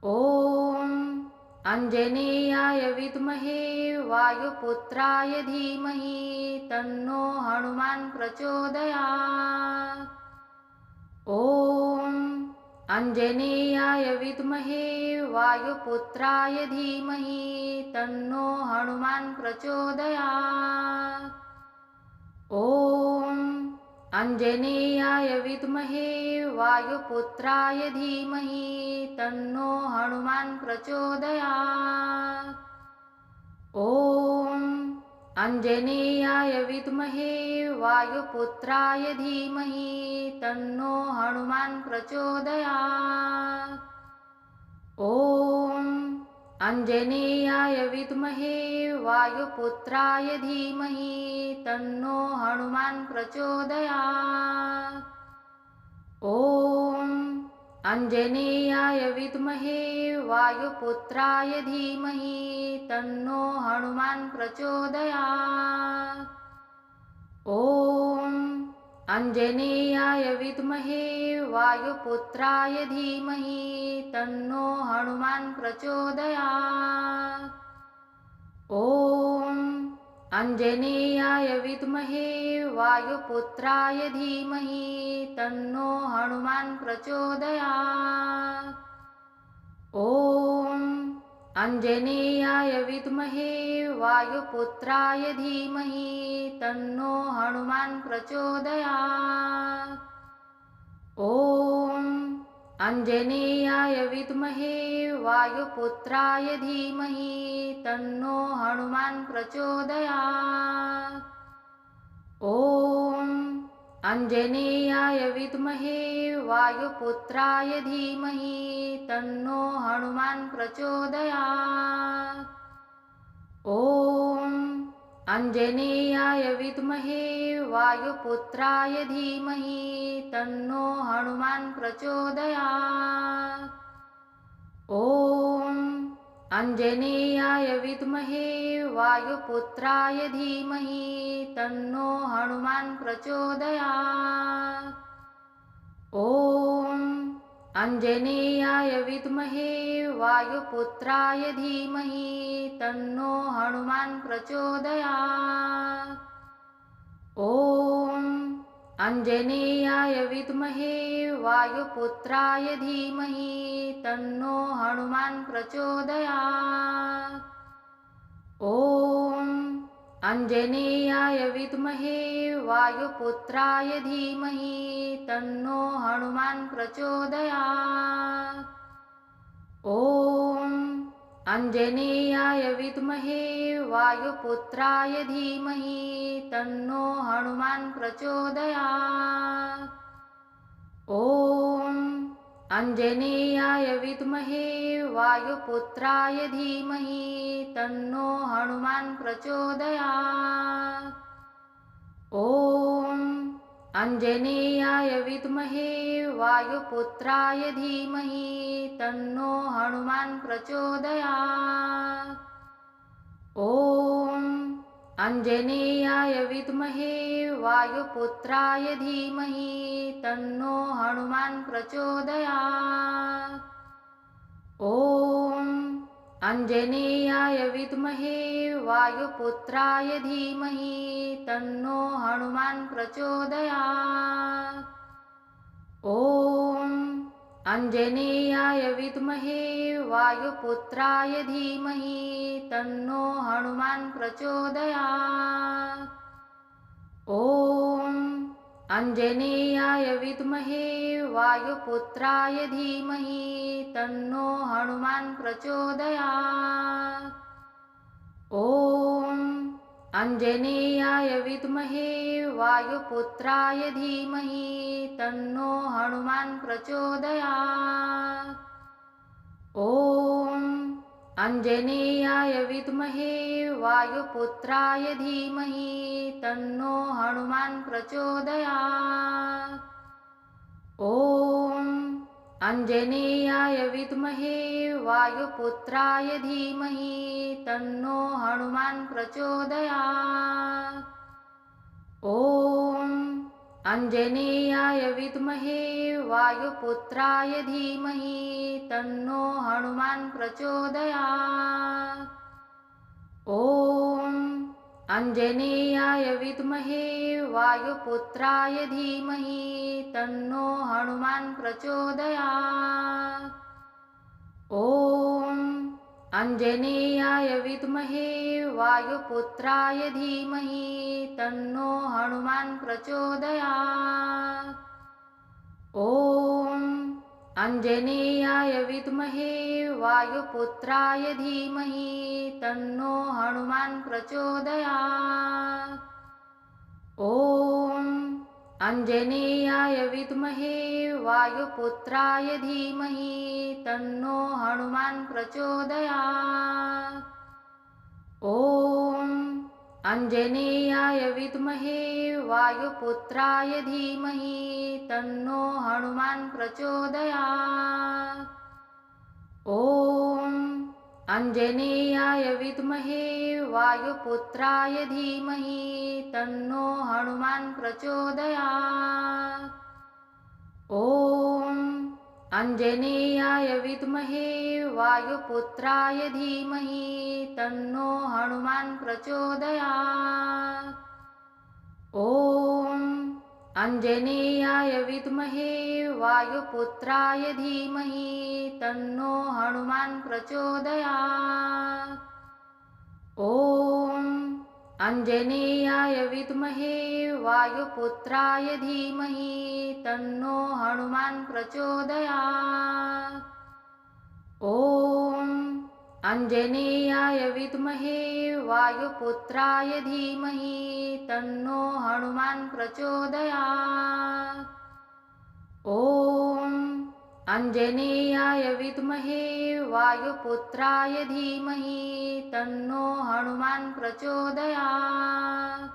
ॐ अंजनेयाय विद्महे वायुपुत्राय धीमहि तन्नो हनुमान् प्रचोदयात्। ॐ अंजनेयाय विद्महे वायुपुत्राय धीमहि तन्नो हनुमान् प्रचोदयात्। ॐ अंजनेयाय विद्महे वायुपुत्राय धीमहि तन्नो हनुमान् प्रचोदयात्। ॐ अंजनेयाय विद्महे वायुपुत्राय धीमहि तन्नो हनुमान् प्रचोदयात्। ॐ अंजनेयाय विद्महे वायुपुत्राय धीमहि तन्नो हनुमान् प्रचोदयात्। ॐ अंजनेयाय विद्महे वायुपुत्राय धीमहि तन्नो हनुमान् प्रचोदयात्। ॐ अंजनेयाय विद्महे वायुपुत्राय धीमहि तन्नो हनुमान् प्रचोदयात्। ॐ अंजनेयाय विद्महे वायुपुत्राय धीमहि तन्नो हनुमान् प्रचोदयात्। ॐ अंजनेयाय विद्महे वायुपुत्राय धीमहि तन्नो हनुमान् प्रचोदयात्। ॐ अंजनेयाय विद्महे वायुपुत्राय धीमहि तन्नो हनुमान् प्रचोदयात्। ॐ आञ्जनेयाय विद्महे वायुपुत्राय धीमहि तन्नो हनुमान् प्रचोदयात्। ॐ आञ्जनेयाय विद्महे वायुपुत्राय धीमहि तन्नो हनुमान् प्रचोदयात्। ॐ आञ्जनेयाय विद्महे वायुपुत्राय धीमहि तन्नो हनुमान् प्रचोदयात्। ॐ आञ्जनेयाय विद्महे वायुपुत्राय धीमहि तन्नो हनुमान् प्रचोदयात्। ॐ आञ्जनेयाय विद्महे वायुपुत्राय धीमहि तन्नो हनुमान् प्रचोदयात्। ॐ आञ्जनेयाय विद्महे वायुपुत्राय धीमहि तन्नो हनुमान् प्रचोदयात्। ॐ आञ्जनेयाय विद्महे वायुपुत्राय धीमहि तन्नो हनुमान् प्रचोदयात्। ॐ आञ्जनेयाय विद्महे वायुपुत्राय धीमहि तन्नो हनुमान् प्रचोदयात्। ॐ आञ्जनेयाय विद्महे वायुपुत्राय धीमहि तन्नो हनुमान् प्रचोदयात्। ॐ आञ्जनेयाय विद्महे वायुपुत्राय धीमहि तन्नो हनुमान् प्रचोदयात्। ॐ आञ्जनेयाय विद्महे वायुपुत्राय धीमहि तन्नो हनुमान् प्रचोदयात्। ॐ आञ्जनेयाय विद्महे वायुपुत्राय धीमहि तन्नो हनुमान् प्रचोदयात्। ॐ आञ्जनेयाय विद्महे वायुपुत्राय धीमहि तन्नो हनुमान् प्रचोदयात्। ॐ आञ्जनेयाय विद्महे वायुपुत्राय धीमहि तन्नो हनुमान् प्रचोदयात्। ॐ आञ्जनेयाय विद्महे वायुपुत्राय धीमहि तन्नो हनुमान् प्रचोदयात्। ॐ आञ्जनेयाय विद्महे वायुपुत्राय धीमहि तन्नो हनुमान् प्रचोदयात्। ॐ आञ्जनेयाय विद्महे वायुपुत्राय धीमहि तन्नो हनुमान् प्रचोदयात्। ॐ आञ्जनेयाय विद्महे वायुपुत्राय धीमहि तन्नो हनुमान् प्रचोदयात्। ॐ आञ्जनेयाय विद्महे वायुपुत्राय धीमहि तन्नो हनुमान् प्रचोदयात्। ॐ आञ्जनेयाय विद्महे वायुपुत्राय धीमहि तन्नो हनुमान् प्रचोदयात्। ॐ आञ्जनेयाय विद्महे वायुपुत्राय धीमहि तन्नो हनुमान् प्रचोदयात्। ॐ आञ्जनेयाय विद्महे वायुपुत्राय धीमहि तन्नो हनुमान् प्रचोदयात्। ॐ आञ्जनेयाय विद्महे वायुपुत्राय धीमहि तन्नो हनुमान् प्रचोदयात्। ॐ आञ्जनेयाय विद्महे वायुपुत्राय धीमहि तन्नो हनुमान् प्रचोदयात्। ॐ आञ्जनेयाय विद्महे वायुपुत्राय धीमहि तन्नो हनुमान् प्रचोदयात्। ॐ आञ्जनेयाय विद्महे वायुपुत्राय धीमहि तन्नो हनुमान् प्रचोदयात्। ॐ आञ्जनेयाय विद्महे वायुपुत्राय धीमहि तन्नो हनुमान् प्रचोदयात्। ॐ आञ्जनेयाय विद्महे वायुपुत्राय धीमहि तन्नो हनुमान् प्रचोदयात्।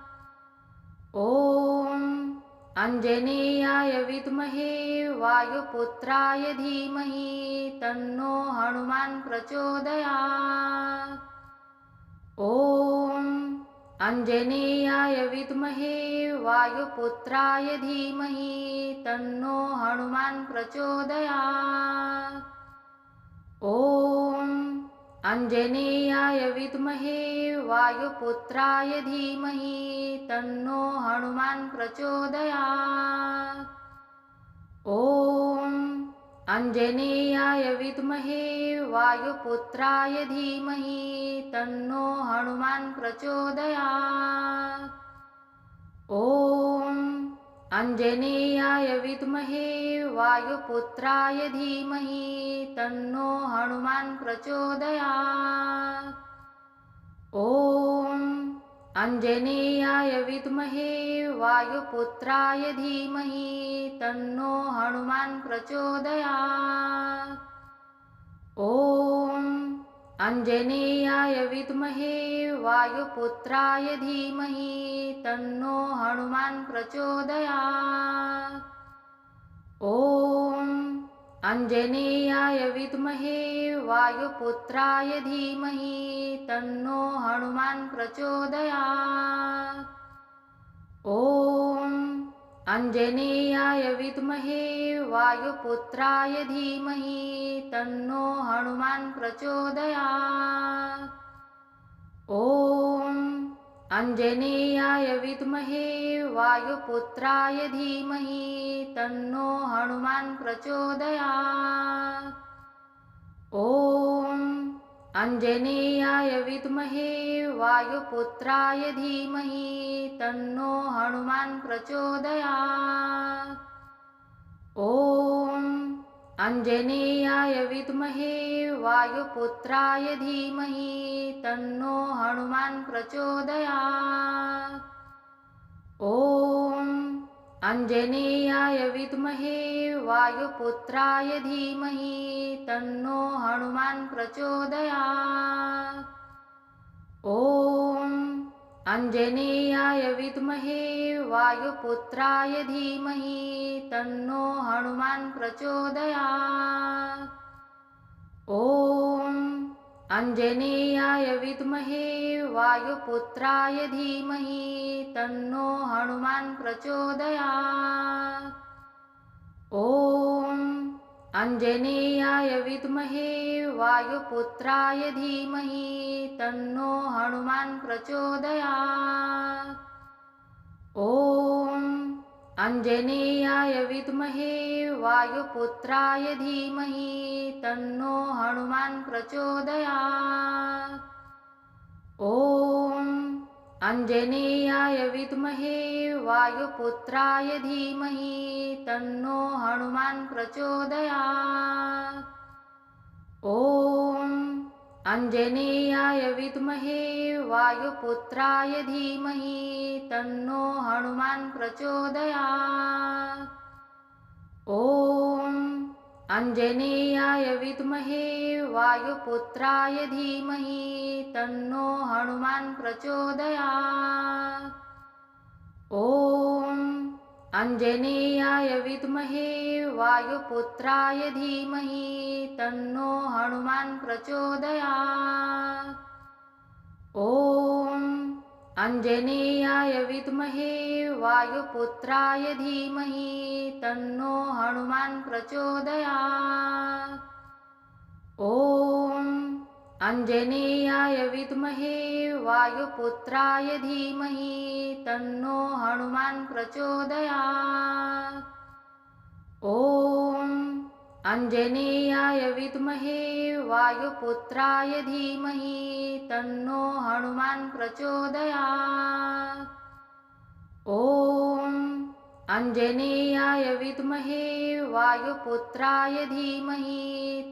ॐ आञ्जनेयाय विद्महे वायुपुत्राय धीमहि तन्नो हनुमान् प्रचोदयात्। ॐ आञ्जनेयाय विद्महे वायुपुत्राय धीमहि तन्नो हनुमान् प्रचोदयात्। ॐ आञ्जनेयाय विद्महे वायुपुत्राय धीमहि तन्नो हनुमान् प्रचोदयात्। ॐ आञ्जनेयाय विद्महे वायुपुत्राय धीमहि तन्नो हनुमान् प्रचोदयात्। ॐ आञ्जनेयाय विद्महे वायुपुत्राय धीमहि तन्नो हनुमान् प्रचोदयात्। ॐ आञ्जनेयाय विद्महे वायुपुत्राय धीमहि तन्नो हनुमान् प्रचोदयात्। ॐ आञ्जनेयाय विद्महे वायुपुत्राय धीमहि तन्नो हनुमान् प्रचोदयात्। ॐ आञ्जनेयाय विद्महे वायुपुत्राय धीमहि तन्नो हनुमान् प्रचोदयात्। ॐ आञ्जनेयाय विद्महे वायुपुत्राय धीमहि तन्नो हनुमान् प्रचोदयात्। ॐ आञ्जनेयाय विद्महे वायुपुत्राय धीमहि तन्नो हनुमान् प्रचोदयात्। ॐ आञ्जनेयाय विद्महे वायुपुत्राय धीमहि तन्नो हनुमान् प्रचोदयात्। ॐ आञ्जनेयाय विद्महे वायुपुत्राय धीमहि तन्नो हनुमान् प्रचोदयात्। ॐ आञ्जनेयाय विद्महे वायुपुत्राय धीमहि तन्नो हनुमान् प्रचोदयात्। ॐ आञ्जनेयाय विद्महे वायुपुत्राय धीमहि तन्नो हनुमान् प्रचोदयात्। ॐ आञ्जनेयाय विद्महे वायुपुत्राय धीमहि तन्नो हनुमान् प्रचोदयात्। ॐ आञ्जनेयाय विद्महे वायुपुत्राय धीमहि तन्नो हनुमान् प्रचोदयात्। ॐ आञ्जनेयाय विद्महे वायुपुत्राय धीमहि तन्नो हनुमान् प्रचोदयात्। ॐ आञ्जनेयाय विद्महे वायुपुत्राय धीमहि तन्नो हनुमान् प्रचोदयात्। ॐ आञ्जनेयाय विद्महे वायुपुत्राय धीमहि तन्नो हनुमान् प्रचोदयात्। ॐ आञ्जनेयाय विद्महे वायुपुत्राय धीमहि तन्नो हनुमान् प्रचोदयात्। ॐ आञ्जनेयाय विद्महे वायुपुत्राय धीमहि तन्नो हनुमान् प्रचोदयात्। ॐ आञ्जनेयाय विद्महे वायुपुत्राय धीमहि तन्नो हनुमान् प्रचोदयात्। ॐ आञ्जनेयाय विद्महे वायुपुत्राय धीमहि तन्नो हनुमान् प्रचोदयात्। ॐ आञ्जनेयाय विद्महे वायुपुत्राय धीमहि तन्नो हनुमान् प्रचोदयात्। ॐ आञ्जनेयाय विद्महे वायुपुत्राय धीमहि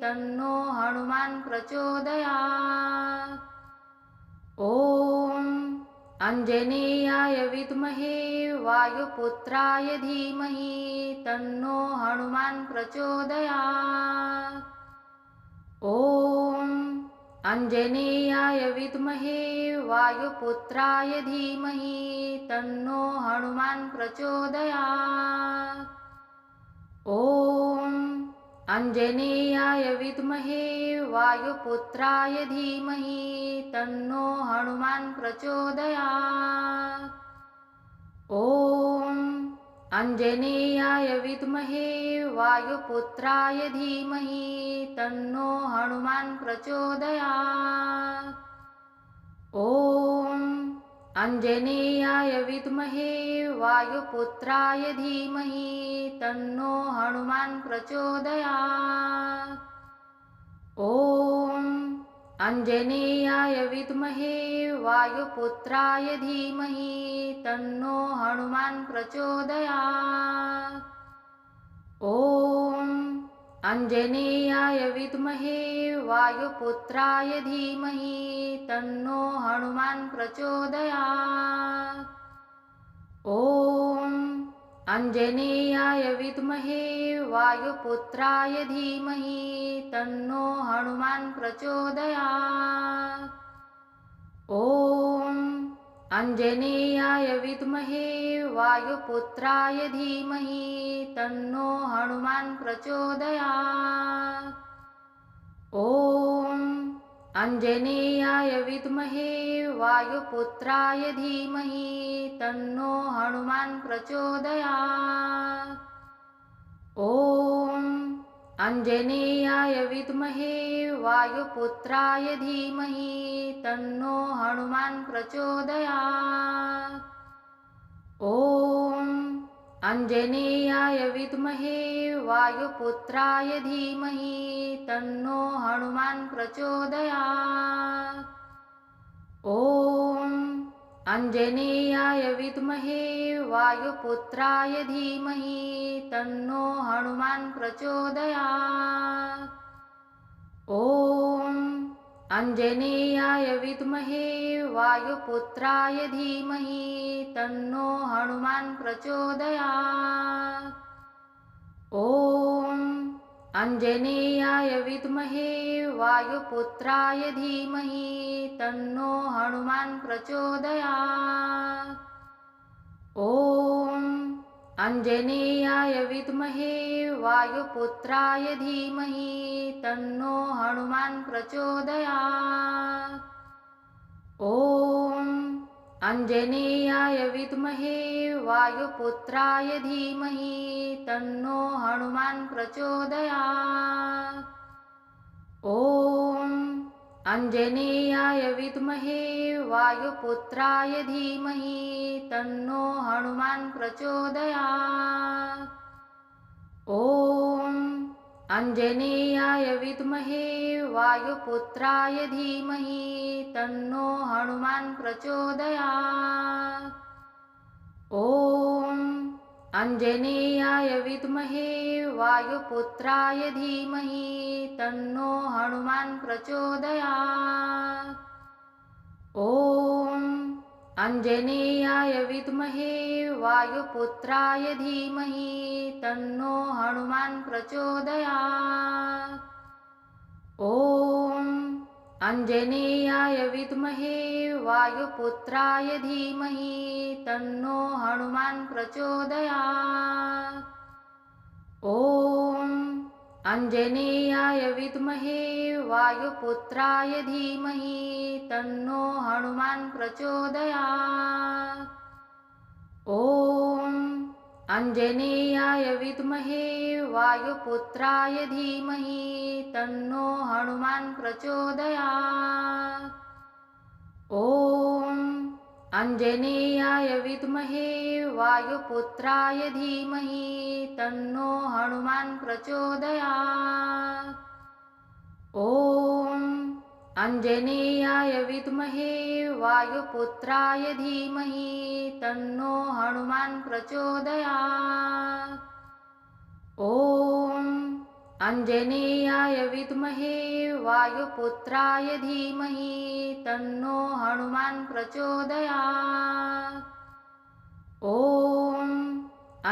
तन्नो हनुमान् प्रचोदयात्। ॐ आञ्जनेयाय विद्महे वायुपुत्राय धीमहि तन्नो हनुमान् प्रचोदयात्। ॐ आञ्जनेयाय विद्महे वायुपुत्राय धीमहि तन्नो हनुमान् प्रचोदयात्। ॐ आञ्जनेयाय विद्महे वायुपुत्राय धीमहि तन्नो हनुमान् प्रचोदयात्। ॐ आञ्जनेयाय विद्महे वायुपुत्राय धीमहि तन्नो हनुमान् प्रचोदयात्। ॐ आञ्जनेयाय विद्महे वायुपुत्राय धीमहि तन्नो हनुमान् प्रचोदयात्। ॐ आञ्जनेयाय विद्महे वायुपुत्राय धीमहि तन्नो हनुमान् प्रचोदयात्। ॐ आञ्जनेयाय विद्महे वायुपुत्राय धीमहि तन्नो हनुमान् प्रचोदयात्। ॐ आञ्जनेयाय विद्महे वायुपुत्राय धीमहि तन्नो हनुमान् प्रचोदयात्। ॐ आञ्जनेयाय विद्महे वायुपुत्राय धीमहि तन्नो हनुमान् प्रचोदयात्। ॐ आञ्जनेयाय विद्महे वायुपुत्राय धीमहि तन्नो हनुमान् प्रचोदयात्। ॐ आञ्जनेयाय विद्महे वायुपुत्राय धीमहि तन्नो हनुमान् प्रचोदयात्। ॐ आञ्जनेयाय विद्महे वायुपुत्राय धीमहि तन्नो हनुमान् प्रचोदयात्। ॐ आञ्जनेयाय विद्महे वायुपुत्राय धीमहि तन्नो हनुमान् प्रचोदयात्। ॐ आञ्जनेयाय विद्महे वायुपुत्राय धीमहि तन्नो हनुमान् प्रचोदयात्। ॐ आञ्जनेयाय विद्महे वायुपुत्राय धीमहि तन्नो हनुमान् प्रचोदयात्। ॐ आञ्जनेयाय विद्महे वायुपुत्राय धीमहि तन्नो हनुमान् प्रचोदयात्। ॐ आञ्जनेयाय विद्महे वायुपुत्राय धीमहि तन्नो हनुमान् प्रचोदयात्। ॐ आञ्जनेयाय विद्महे वायुपुत्राय धीमहि तन्नो हनुमान् प्रचोदयात्। ॐ आञ्जनेयाय विद्महे वायुपुत्राय धीमहि तन्नो हनुमान् प्रचोदयात्। ॐ आञ्जनेयाय विद्महे वायुपुत्राय धीमहि तन्नो हनुमान् प्रचोदयात्। ॐ आञ्जनेयाय विद्महे वायुपुत्राय धीमहि तन्नो हनुमान् प्रचोदयात्। ॐ आञ्जनेयाय विद्महे वायुपुत्राय धीमहि तन्नो हनुमान् प्रचोदयात्। ॐ आञ्जनेयाय विद्महे वायुपुत्राय धीमहि तन्नो हनुमान् प्रचोदयात्। ॐ आञ्जनेयाय विद्महे वायुपुत्राय धीमहि तन्नो हनुमान् प्रचोदयात्। ॐ आञ्जनेयाय विद्महे वायुपुत्राय धीमहि तन्नो हनुमान् प्रचोदयात्। ॐ आञ्जनेयाय विद्महे वायुपुत्राय धीमहि तन्नो हनुमान् प्रचोदयात्। ॐ आञ्जनेयाय विद्महे वायुपुत्राय धीमहि तन्नो हनुमान् प्रचोदयात्। ॐ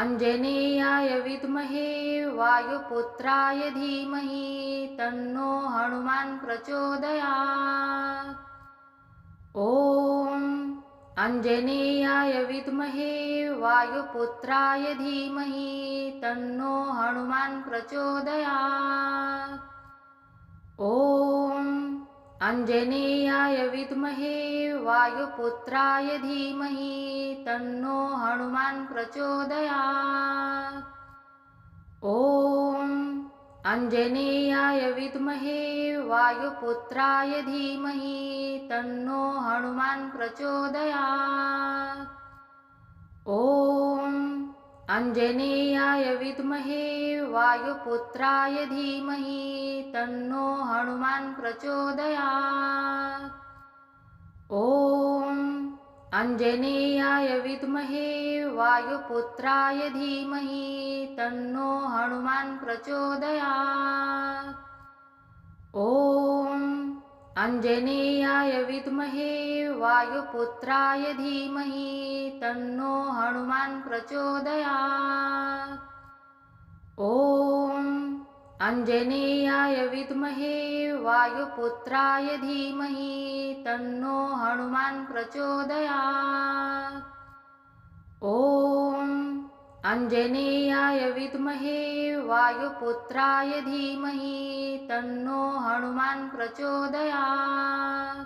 आञ्जनेयाय विद्महे वायुपुत्राय धीमहि तन्नो हनुमान् प्रचोदयात्। ॐ आञ्जनेयाय विद्महे वायुपुत्राय धीमहि तन्नो हनुमान् प्रचोदयात्। ॐ आञ्जनेयाय विद्महे वायुपुत्राय धीमहि तन्नो हनुमान् प्रचोदयात्। ॐ आञ्जनेयाय विद्महे वायुपुत्राय धीमहि तन्नो हनुमान् प्रचोदयात्। ॐ आञ्जनेयाय विद्महे वायुपुत्राय धीमहि तन्नो हनुमान् प्रचोदयात्। ॐ आञ्जनेयाय विद्महे वायुपुत्राय धीमहि तन्नो हनुमान् प्रचोदयात्। ॐ आञ्जनेयाय विद्महे वायुपुत्राय धीमहि तन्नो हनुमान् प्रचोदयात्। ॐ आञ्जनेयाय विद्महे वायुपुत्राय धीमहि तन्नो हनुमान् प्रचोदयात्। ॐ आञ्जनेयाय विद्महे वायुपुत्राय धीमहि तन्नो हनुमान् प्रचोदयात्।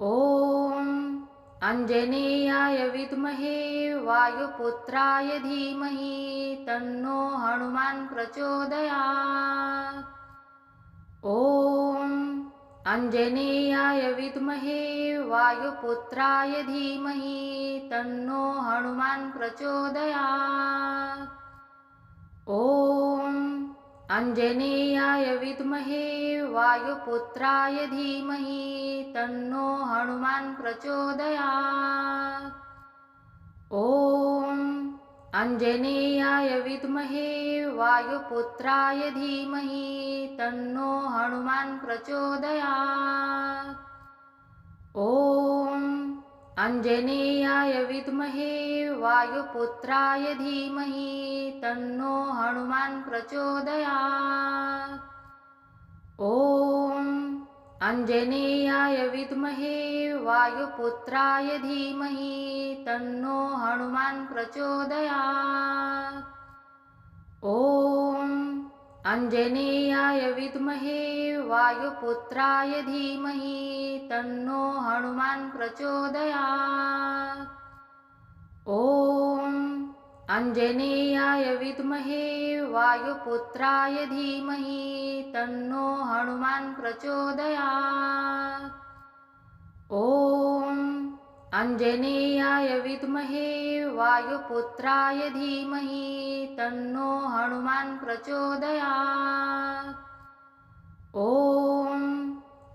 ॐ आञ्जनेयाय विद्महे वायुपुत्राय धीमहि तन्नो हनुमान् प्रचोदयात्। ॐ आञ्जनेयाय विद्महे वायुपुत्राय धीमहि तन्नो हनुमान् प्रचोदयात्। ॐ आञ्जनेयाय विद्महे वायुपुत्राय धीमहि तन्नो हनुमान् प्रचोदयात्। ॐ आञ्जनेयाय विद्महे वायुपुत्राय धीमहि तन्नो हनुमान् प्रचोदयात्। ॐ आञ्जनेयाय विद्महे वायुपुत्राय धीमहि तन्नो हनुमान् प्रचोदयात्। ॐ आञ्जनेयाय विद्महे वायुपुत्राय धीमहि तन्नो हनुमान् प्रचोदयात्। ॐ आञ्जनेयाय विद्महे वायुपुत्राय धीमहि तन्नो हनुमान् प्रचोदयात्। ॐ आञ्जनेयाय विद्महे वायुपुत्राय धीमहि तन्नो हनुमान् प्रचोदयात्। ॐ आञ्जनेयाय विद्महे वायुपुत्राय धीमहि तन्नो हनुमान् प्रचोदयात्। ॐ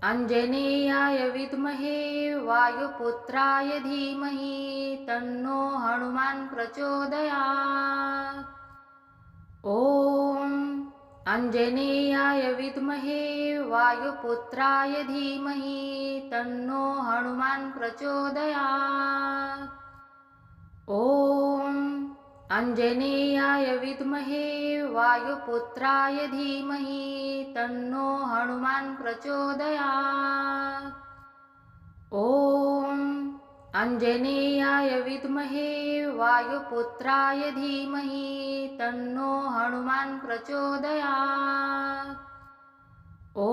आञ्जनेयाय विद्महे वायुपुत्राय धीमहि तन्नो हनुमान् प्रचोदयात्। ॐ आञ्जनेयाय विद्महे वायुपुत्राय धीमहि तन्नो हनुमान् प्रचोदयात्। ॐ आञ्जनेयाय विद्महे वायुपुत्राय धीमहि तन्नो हनुमान् प्रचोदयात्। ॐ आञ्जनेयाय विद्महे वायुपुत्राय धीमहि तन्नो हनुमान् प्रचोदयात्। ॐ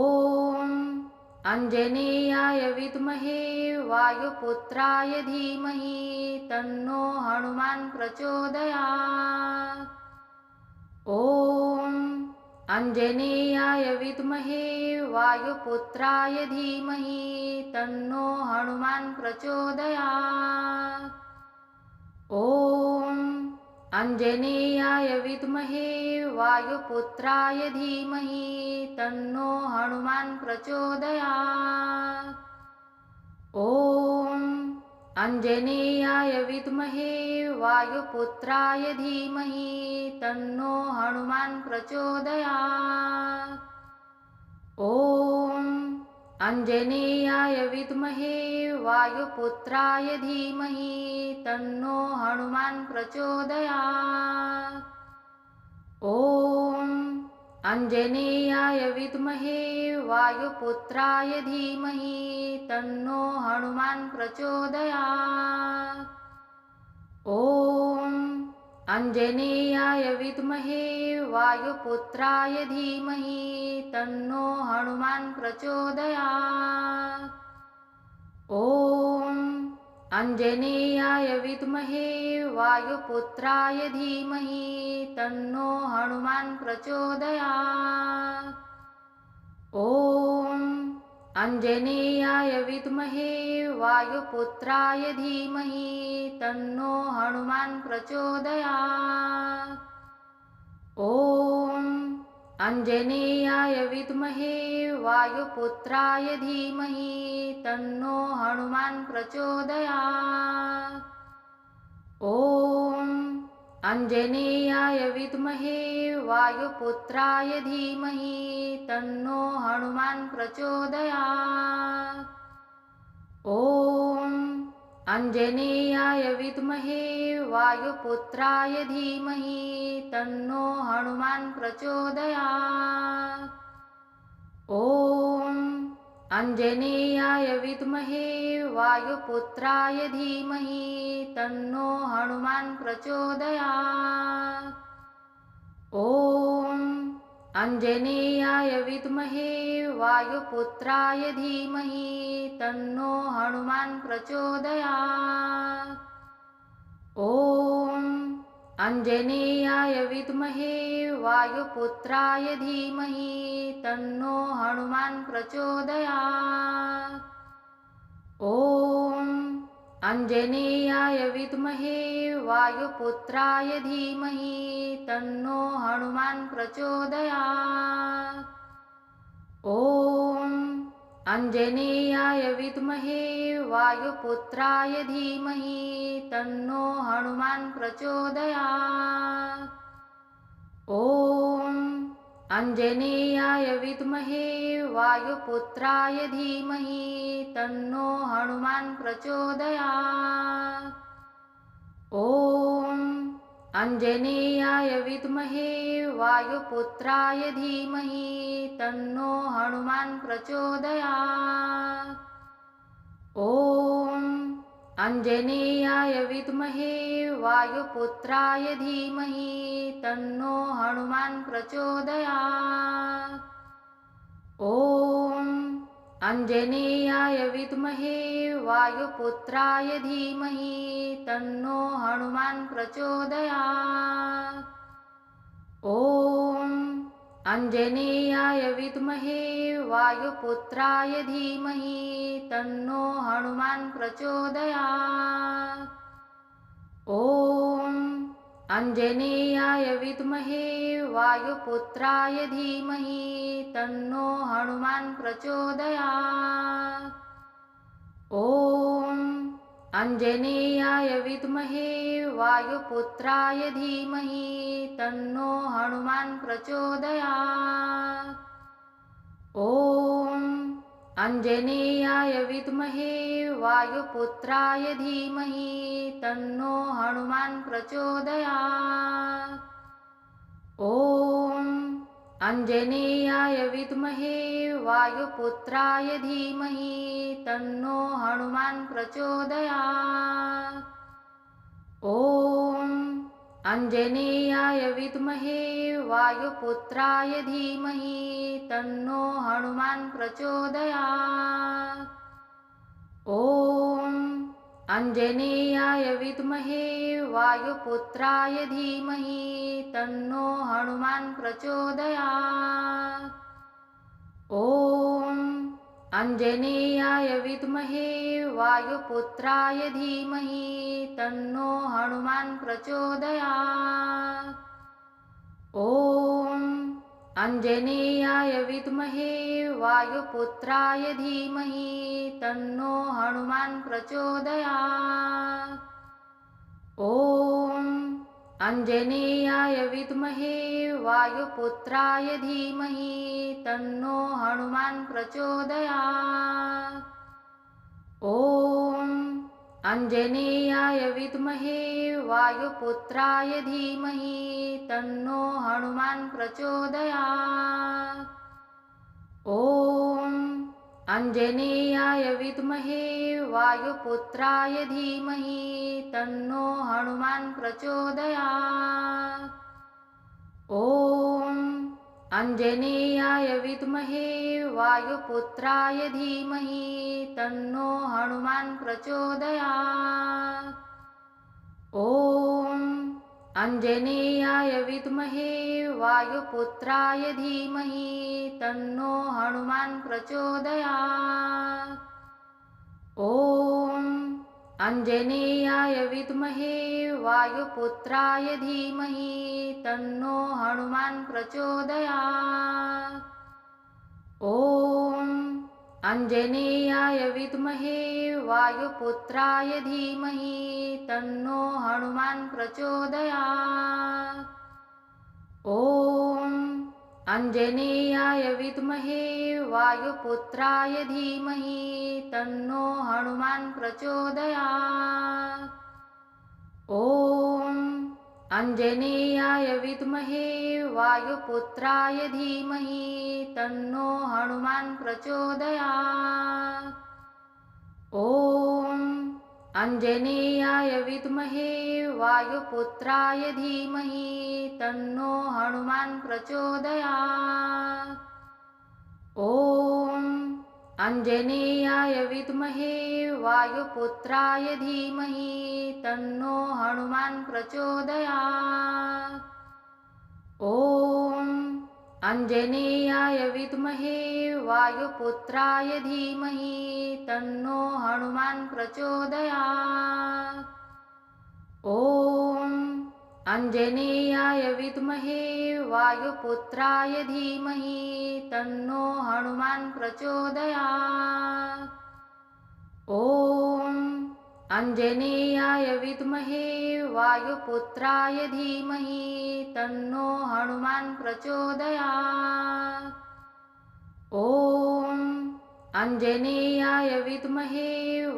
आञ्जनेयाय विद्महे वायुपुत्राय धीमहि तन्नो हनुमान् प्रचोदयात्। ॐ आञ्जनेयाय विद्महे वायुपुत्राय धीमहि तन्नो हनुमान् प्रचोदयात्। ॐ आञ्जनेयाय विद्महे वायुपुत्राय धीमहि तन्नो हनुमान् प्रचोदयात्। ॐ आञ्जनेयाय विद्महे वायुपुत्राय धीमहि तन्नो हनुमान् प्रचोदयात्। ॐ आञ्जनेयाय विद्महे वायुपुत्राय धीमहि तन्नो हनुमान् प्रचोदयात्। ॐ आञ्जनेयाय विद्महे वायुपुत्राय धीमहि तन्नो हनुमान् प्रचोदयात्। ॐ आञ्जनेयाय विद्महे वायुपुत्राय धीमहि तन्नो हनुमान् प्रचोदयात्। ॐ आञ्जनेयाय विद्महे वायुपुत्राय धीमहि तन्नो हनुमान् प्रचोदयात्। ॐ आञ्जनेयाय विद्महे वायुपुत्राय धीमहि तन्नो हनुमान् प्रचोदयात्। ॐ आञ्जनेयाय विद्महे वायुपुत्राय धीमहि तन्नो हनुमान् प्रचोदयात्। ॐ आञ्जनेयाय विद्महे वायुपुत्राय धीमहि तन्नो हनुमान् प्रचोदयात्। ॐ आञ्जनेयाय विद्महे वायुपुत्राय धीमहि तन्नो हनुमान् प्रचोदयात्। ॐ आञ्जनेयाय विद्महे वायुपुत्राय धीमहि तन्नो हनुमान् प्रचोदयात्। ॐ आञ्जनेयाय विद्महे वायुपुत्राय धीमहि तन्नो हनुमान् प्रचोदयात्। ॐ आञ्जनेयाय विद्महे वायुपुत्राय धीमहि तन्नो हनुमान् प्रचोदयात्। ॐ आञ्जनेयाय विद्महे वायुपुत्राय धीमहि तन्नो हनुमान् प्रचोदयात्। ॐ आञ्जनेयाय विद्महे वायुपुत्राय धीमहि तन्नो हनुमान् प्रचोदयात्। ॐ आञ्जनेयाय विद्महे वायुपुत्राय धीमहि तन्नो हनुमान् प्रचोदयात्। ॐ आञ्जनेयाय विद्महे वायुपुत्राय धीमहि तन्नो हनुमान् प्रचोदयात्। ॐ आञ्जनेयाय विद्महे वायुपुत्राय धीमहि तन्नो हनुमान् प्रचोदयात्। ॐ आञ्जनेयाय विद्महे वायुपुत्राय धीमहि तन्नो हनुमान् प्रचोदयात्। ॐ आञ्जनेयाय विद्महे वायुपुत्राय धीमहि तन्नो हनुमान् प्रचोदयात्। ॐ आञ्जनेयाय विद्महे वायुपुत्राय धीमहि तन्नो हनुमान् प्रचोदयात्। ॐ आञ्जनेयाय विद्महे वायुपुत्राय धीमहि तन्नो हनुमान् प्रचोदयात्। ॐ आञ्जनेयाय विद्महे वायुपुत्राय धीमहि तन्नो हनुमान् प्रचोदयात्। ॐ आञ्जनेयाय विद्महे वायुपुत्राय धीमहि तन्नो हनुमान् प्रचोदयात्। ॐ आञ्जनेयाय विद्महे वायुपुत्राय धीमहि तन्नो हनुमान् प्रचोदयात्। ॐ आञ्जनेयाय विद्महे वायुपुत्राय धीमहि तन्नो हनुमान् प्रचोदयात्। ॐ आञ्जनेयाय विद्महे वायुपुत्राय धीमहि तन्नो हनुमान् प्रचोदयात्। ॐ आञ्जनेयाय विद्महे वायुपुत्राय धीमहि तन्नो हनुमान् प्रचोदयात्। ॐ आञ्जनेयाय विद्महे वायुपुत्राय धीमहि तन्नो हनुमान् प्रचोदयात्। ॐ आञ्जनेयाय विद्महे वायुपुत्राय धीमहि तन्नो हनुमान् प्रचोदयात्। ॐ आञ्जनेयाय विद्महे वायुपुत्राय धीमहि तन्नो हनुमान् प्रचोदयात्। ॐ आञ्जनेयाय विद्महे वायुपुत्राय धीमहि तन्नो हनुमान् प्रचोदयात्। ॐ आञ्जनेयाय विद्महे वायुपुत्राय धीमहि तन्नो हनुमान् प्रचोदयात्। ॐ आञ्जनेयाय विद्महे वायुपुत्राय धीमहि तन्नो हनुमान् प्रचोदयात्। ॐ आञ्जनेयाय विद्महे वायुपुत्राय धीमहि तन्नो हनुमान् प्रचोदयात्। ॐ आञ्जनेयाय विद्महे वायुपुत्राय धीमहि तन्नो हनुमान् प्रचोदयात्। ॐ आञ्जनेयाय विद्महे वायुपुत्राय धीमहि तन्नो हनुमान् प्रचोदयात्। ॐ आञ्जनेयाय विद्महे वायुपुत्राय धीमहि तन्नो हनुमान् प्रचोदयात्। ॐ आञ्जनेयाय विद्महे वायुपुत्राय धीमहि तन्नो हनुमान् प्रचोदयात्। ॐ आञ्जनेयाय विद्महे वायुपुत्राय धीमहि तन्नो हनुमान् प्रचोदयात्। ॐ आञ्जनेयाय विद्महे वायुपुत्राय धीमहि तन्नो हनुमान् प्रचोदयात्। ॐ आञ्जनेयाय विद्महे वायुपुत्राय धीमहि तन्नो हनुमान् प्रचोदयात्। ॐ आञ्जनेयाय विद्महे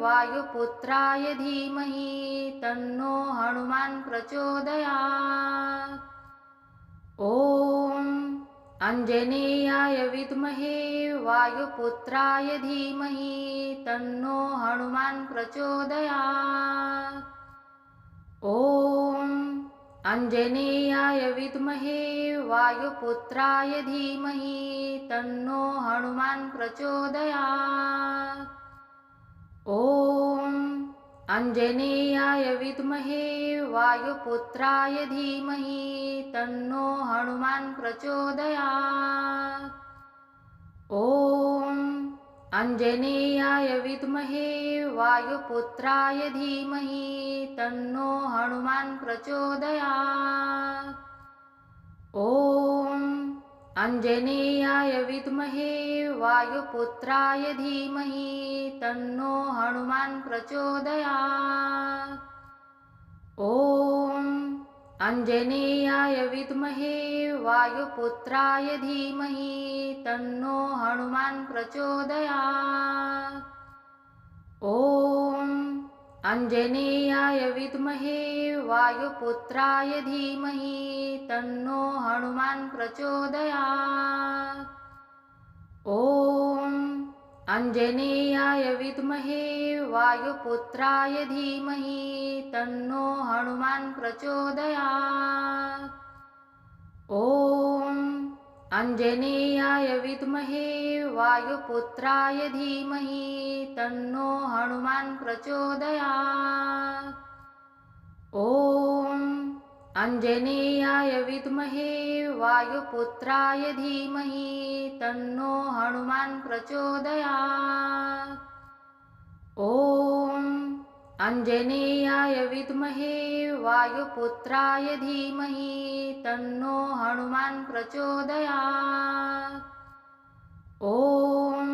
वायुपुत्राय धीमहि तन्नो हनुमान् प्रचोदयात्। ॐ आञ्जनेयाय विद्महे वायुपुत्राय धीमहि तन्नो हनुमान् प्रचोदयात्। ॐ आञ्जनेयाय विद्महे वायुपुत्राय धीमहि तन्नो हनुमान् प्रचोदयात्। ॐ आञ्जनेयाय विद्महे वायुपुत्राय धीमहि तन्नो हनुमान् प्रचोदयात्। ॐ आञ्जनेयाय विद्महे वायुपुत्राय धीमहि तन्नो हनुमान् प्रचोदयात्। ॐ आञ्जनेयाय विद्महे वायुपुत्राय धीमहि तन्नो हनुमान् प्रचोदयात्। ॐ आञ्जनेयाय विद्महे वायुपुत्राय धीमहि तन्नो हनुमान् प्रचोदयात्। ॐ आञ्जनेयाय विद्महे वायुपुत्राय धीमहि तन्नो हनुमान् प्रचोदयात्। ॐ आञ्जनेयाय विद्महे वायुपुत्राय धीमहि तन्नो हनुमान् प्रचोदयात्। ॐ आञ्जनेयाय विद्महे वायुपुत्राय धीमहि तन्नो हनुमान् प्रचोदयात्। ॐ आञ्जनेयाय विद्महे वायुपुत्राय धीमहि तन्नो हनुमान् प्रचोदयात्। ॐ अंजनेयाय विद्महे वायुपुत्राय धीमहि तन्नो हनुमान् प्रचोदयात्। ॐ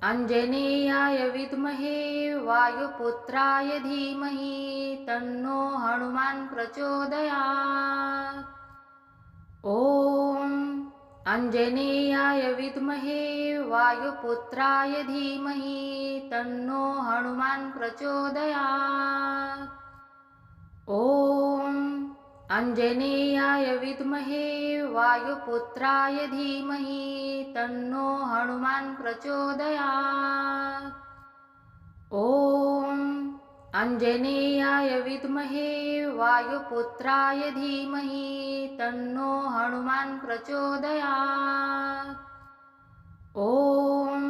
अंजनेयाय विद्महे वायुपुत्राय धीमहि तन्नो हनुमान् प्रचोदयात्। ॐ अंजनेयाय विद्महे वायुपुत्राय धीमहि तन्नो हनुमान् प्रचोदयात्। ॐ अंजनेयाय विद्महे वायुपुत्राय धीमहि तन्नो हनुमान् प्रचोदयात्। ॐ अंजनेयाय विद्महे वायुपुत्राय धीमहि तन्नो हनुमान् प्रचोदयात्। ॐ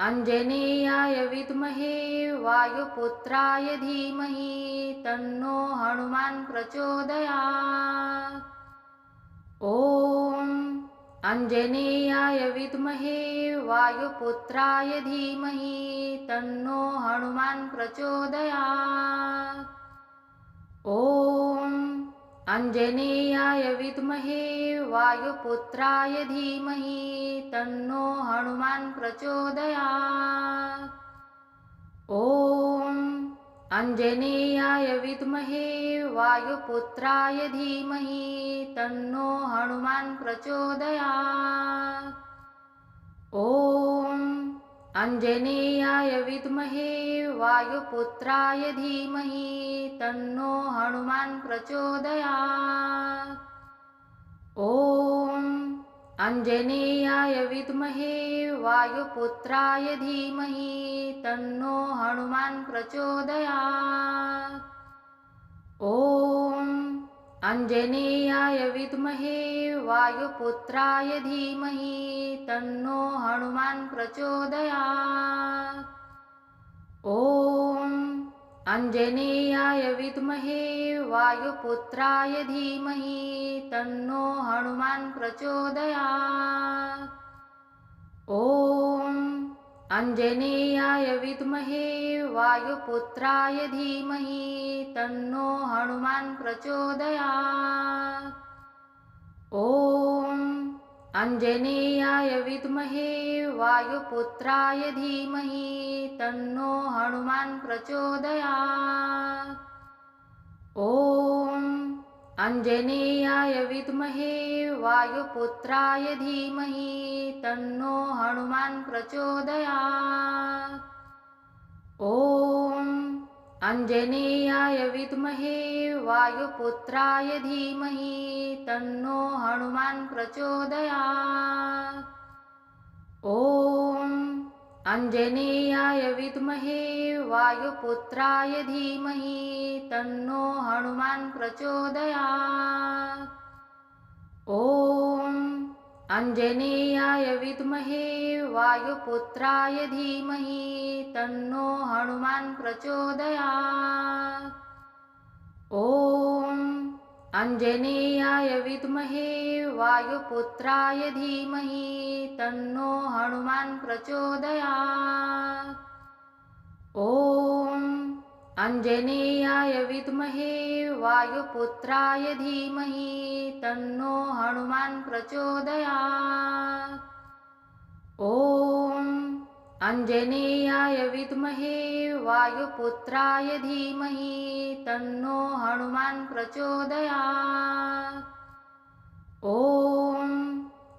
अंजनेयाय विद्महे वायुपुत्राय धीमहि तन्नो हनुमान् प्रचोदयात्। ॐ अंजनेयाय विद्महे वायुपुत्राय धीमहि तन्नो हनुमान् प्रचोदयात्। ॐ अंजनेयाय विद्महे वायुपुत्राय धीमहि तन्नो हनुमान् प्रचोदयात्। ॐ अंजनेयाय विद्महे वायुपुत्राय धीमहि तन्नो हनुमान् प्रचोदयात्। ॐ अंजनेयाय विद्महे वायुपुत्राय धीमहि तन्नो हनुमान् प्रचोदयात्। ॐ अंजनेयाय विद्महे वायुपुत्राय धीमहि तन्नो हनुमान् प्रचोदयात्। ॐ अंजनेयाय विद्महे वायुपुत्राय धीमहि तन्नो हनुमान् प्रचोदयात्। ॐ अंजनेयाय विद्महे वायुपुत्राय धीमहि तन्नो हनुमान् प्रचोदयात्। ॐ अंजनेयाय विद्महे वायुपुत्राय धीमहि तन्नो हनुमान् प्रचोदयात्। ॐ अंजनेयाय विद्महे वायुपुत्राय धीमहि तन्नो हनुमान् प्रचोदयात्। ॐ अंजनेयाय विद्महे वायुपुत्राय धीमहि तन्नो हनुमान् प्रचोदयात्। ॐ अंजनेयाय विद्महे वायुपुत्राय धीमहि तन्नो हनुमान् प्रचोदयात्। ॐ अंजनेयाय विद्महे वायुपुत्राय धीमहि तन्नो हनुमान् प्रचोदयात्। ॐ अंजनेयाय विद्महे वायुपुत्राय धीमहि तन्नो हनुमान् प्रचोदयात्। ॐ अंजनेयाय विद्महे वायुपुत्राय धीमहि तन्नो हनुमान् प्रचोदयात्। ॐ अंजनेयाय विद्महे वायुपुत्राय धीमहि तन्नो हनुमान् प्रचोदयात्। ॐ अंजनेयाय विद्महे वायुपुत्राय धीमहि तन्नो हनुमान् प्रचोदयात्। ॐ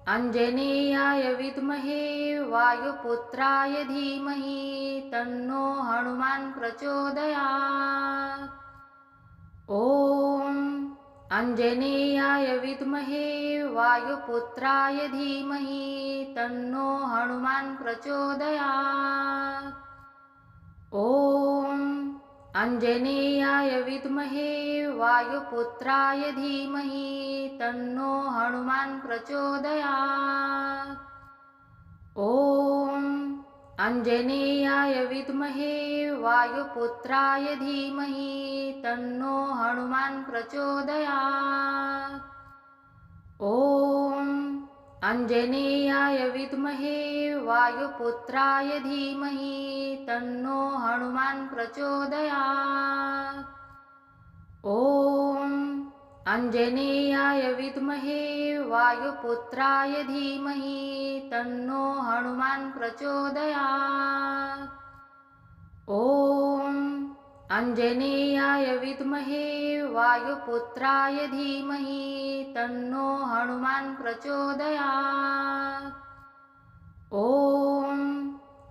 अंजनेयाय विद्महे वायुपुत्राय धीमहि तन्नो हनुमान् प्रचोदयात्। ॐ अंजनेयाय विद्महे वायुपुत्राय धीमहि तन्नो हनुमान् प्रचोदयात्। ॐ अंजनेयाय विद्महे वायुपुत्राय धीमहि तन्नो हनुमान् प्रचोदयात्। ॐ अंजनेयाय विद्महे वायुपुत्राय धीमहि तन्नो हनुमान् प्रचोदयात्। ॐ आञ्जनेयाय विद्महे वायुपुत्राय धीमहि तन्नो हनुमान् प्रचोदयात्। ॐ आञ्जनेयाय विद्महे वायुपुत्राय धीमहि तन्नो हनुमान् प्रचोदयात्। ॐ आञ्जनेयाय विद्महे वायुपुत्राय धीमहि तन्नो हनुमान् प्रचोदयात्। ॐ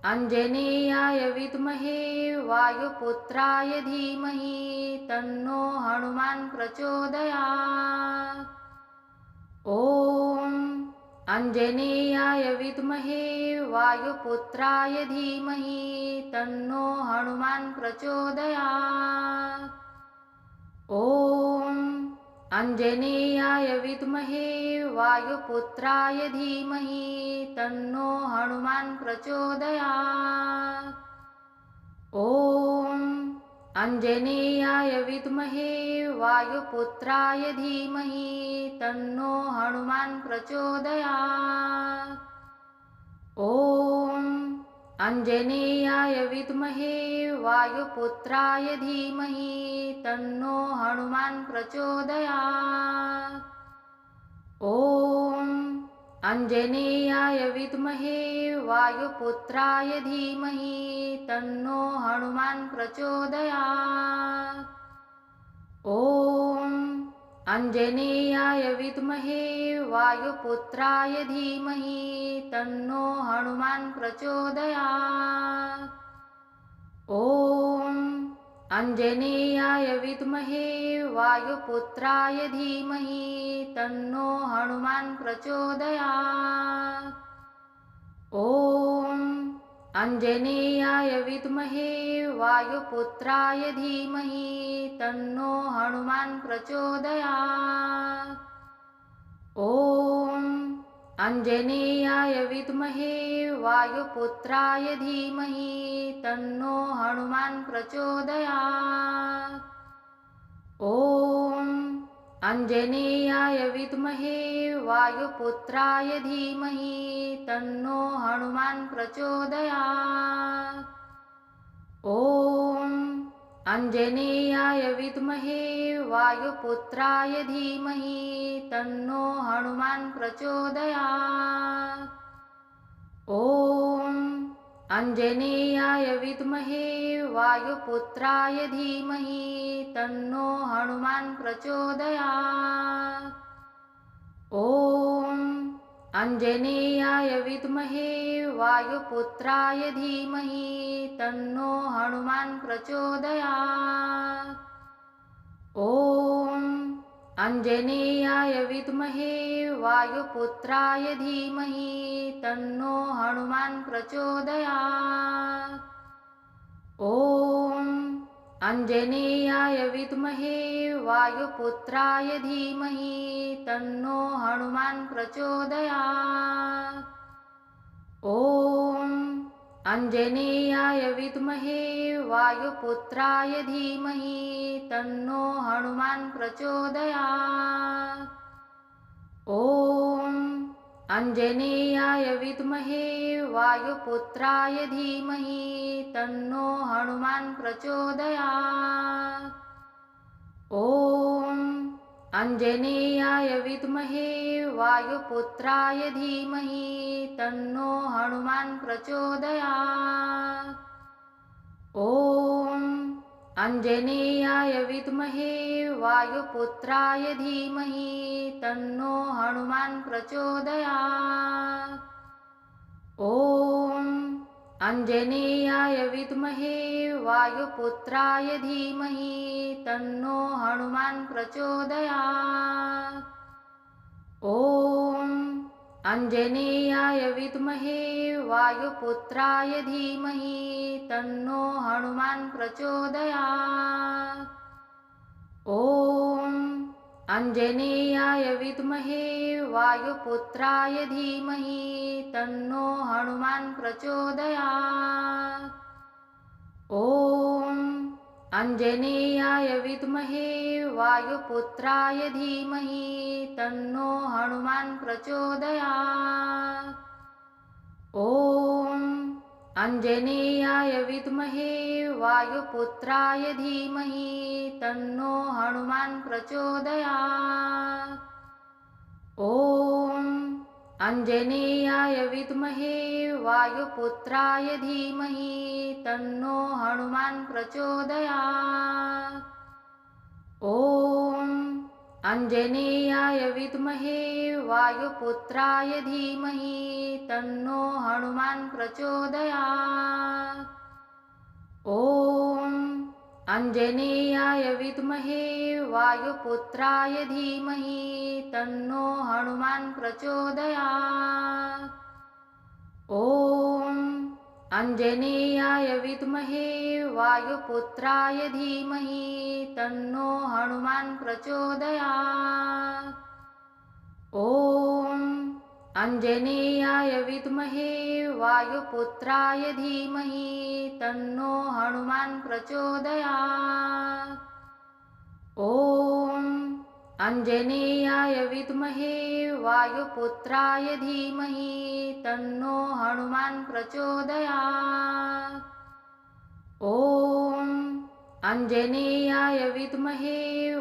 आञ्जनेयाय विद्महे वायुपुत्राय धीमहि तन्नो हनुमान् प्रचोदयात्। ॐ आञ्जनेयाय विद्महे वायुपुत्राय धीमहि तन्नो हनुमान् प्रचोदयात्। ॐ आञ्जनेयाय विद्महे वायुपुत्राय धीमहि तन्नो हनुमान् प्रचोदयात्। ॐ आञ्जनेयाय विद्महे वायुपुत्राय धीमहि तन्नो हनुमान् प्रचोदयात्। ॐ आञ्जनेयाय विद्महे वायुपुत्राय धीमहि तन्नो हनुमान् प्रचोदयात्। ॐ आञ्जनेयाय विद्महे वायुपुत्राय धीमहि तन्नो हनुमान् प्रचोदयात्। ॐ आञ्जनेयाय विद्महे वायुपुत्राय धीमहि तन्नो हनुमान् प्रचोदयात्। ॐ आञ्जनेयाय विद्महे वायुपुत्राय धीमहि तन्नो हनुमान् प्रचोदयात्। ॐ आञ्जनेयाय विद्महे वायुपुत्राय धीमहि तन्नो हनुमान् प्रचोदयात्। ॐ आञ्जनेयाय विद्महे वायुपुत्राय धीमहि तन्नो हनुमान् प्रचोदयात्। ॐ आञ्जनेयाय विद्महे वायुपुत्राय धीमहि तन्नो हनुमान् प्रचोदयात्। ॐ आञ्जनेयाय विद्महे वायुपुत्राय धीमहि तन्नो हनुमान् प्रचोदयात्। ॐ आञ्जनेयाय विद्महे वायुपुत्राय धीमहि तन्नो हनुमान् प्रचोदयात्। ॐ आञ्जनेयाय विद्महे वायुपुत्राय धीमहि तन्नो हनुमान् प्रचोदयात्। ॐ आञ्जनेयाय विद्महे वायुपुत्राय धीमहि तन्नो हनुमान् प्रचोदयात्। ॐ आञ्जनेयाय विद्महे वायुपुत्राय धीमहि तन्नो हनुमान् प्रचोदयात्। ॐ आञ्जनेयाय विद्महे वायुपुत्राय धीमहि तन्नो हनुमान् प्रचोदयात्। ॐ आञ्जनेयाय विद्महे वायुपुत्राय धीमहि तन्नो हनुमान् प्रचोदयात्। ॐ आञ्जनेयाय विद्महे वायुपुत्राय धीमहि तन्नो हनुमान् प्रचोदयात्। ॐ आञ्जनेयाय विद्महे वायुपुत्राय धीमहि तन्नो हनुमान् प्रचोदयात्। ॐ आञ्जनेयाय विद्महे वायुपुत्राय धीमहि तन्नो हनुमान् प्रचोदयात्। ॐ आञ्जनेयाय विद्महे वायुपुत्राय धीमहि तन्नो हनुमान् प्रचोदयात्। ॐ आञ्जनेयाय विद्महे वायुपुत्राय धीमहि तन्नो हनुमान् प्रचोदयात्। ॐ आञ्जनेयाय विद्महे वायुपुत्राय धीमहि तन्नो हनुमान् प्रचोदयात्। ॐ आञ्जनेयाय विद्महे वायुपुत्राय धीमहि तन्नो हनुमान् प्रचोदयात्। ॐ आञ्जनेयाय विद्महे वायुपुत्राय धीमहि तन्नो हनुमान् प्रचोदयात्। ॐ आञ्जनेयाय विद्महे वायुपुत्राय धीमहि तन्नो हनुमान् प्रचोदयात्। ॐ आञ्जनेयाय विद्महे वायुपुत्राय धीमहि तन्नो हनुमान् प्रचोदयात्। ॐ आञ्जनेयाय विद्महे वायुपुत्राय धीमहि तन्नो हनुमान् प्रचोदयात्। ॐ आञ्जनेयाय विद्महे वायुपुत्राय धीमहि तन्नो हनुमान् प्रचोदयात्। ॐ आञ्जनेयाय विद्महे वायुपुत्राय धीमहि तन्नो हनुमान् प्रचोदयात्। ॐ आञ्जनेयाय विद्महे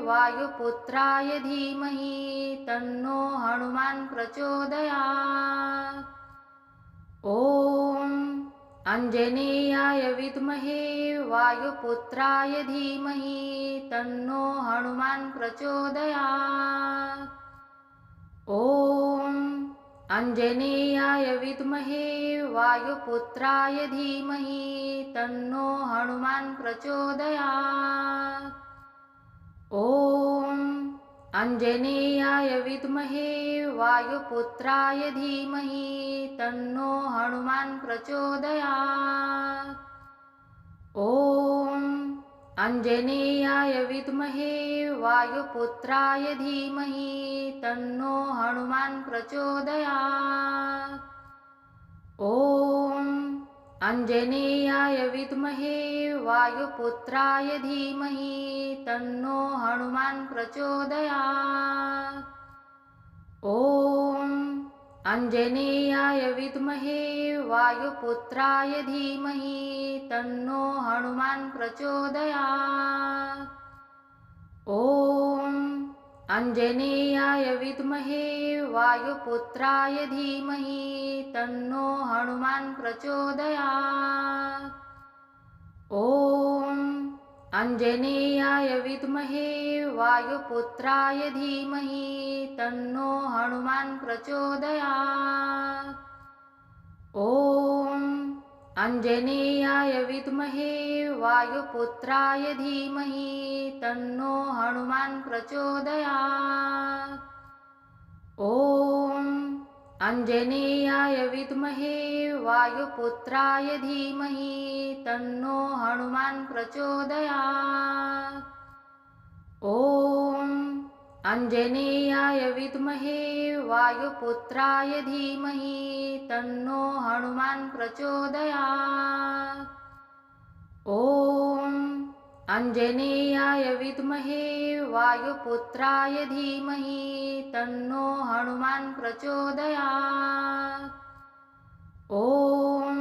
वायुपुत्राय धीमहि तन्नो हनुमान् प्रचोदयात्। ॐ आञ्जनेयाय विद्महे वायुपुत्राय धीमहि तन्नो हनुमान् प्रचोदयात्। ॐ आञ्जनेयाय विद्महे वायुपुत्राय धीमहि तन्नो हनुमान् प्रचोदयात्। ॐ आञ्जनेयाय विद्महे वायुपुत्राय धीमहि तन्नो हनुमान् प्रचोदयात्। ॐ आञ्जनेयाय विद्महे वायुपुत्राय धीमहि तन्नो हनुमान् प्रचोदयात्। ॐ आञ्जनेयाय विद्महे वायुपुत्राय धीमहि तन्नो हनुमान् प्रचोदयात्। ॐ आञ्जनेयाय विद्महे वायुपुत्राय धीमहि तन्नो हनुमान् प्रचोदयात्। ॐ आञ्जनेयाय विद्महे वायुपुत्राय धीमहि तन्नो हनुमान् प्रचोदयात्। ॐ आञ्जनेयाय विद्महे वायुपुत्राय धीमहि तन्नो हनुमान् प्रचोदयात्। ॐ आञ्जनेयाय विद्महे वायुपुत्राय धीमहि तन्नो हनुमान् प्रचोदयात्। ॐ आञ्जनेयाय विद्महे वायुपुत्राय धीमहि तन्नो हनुमान् प्रचोदयात्। ॐ आञ्जनेयाय विद्महे वायुपुत्राय धीमहि तन्नो हनुमान् प्रचोदयात्। ॐ आञ्जनेयाय विद्महे वायुपुत्राय धीमहि तन्नो हनुमान् प्रचोदयात्। ॐ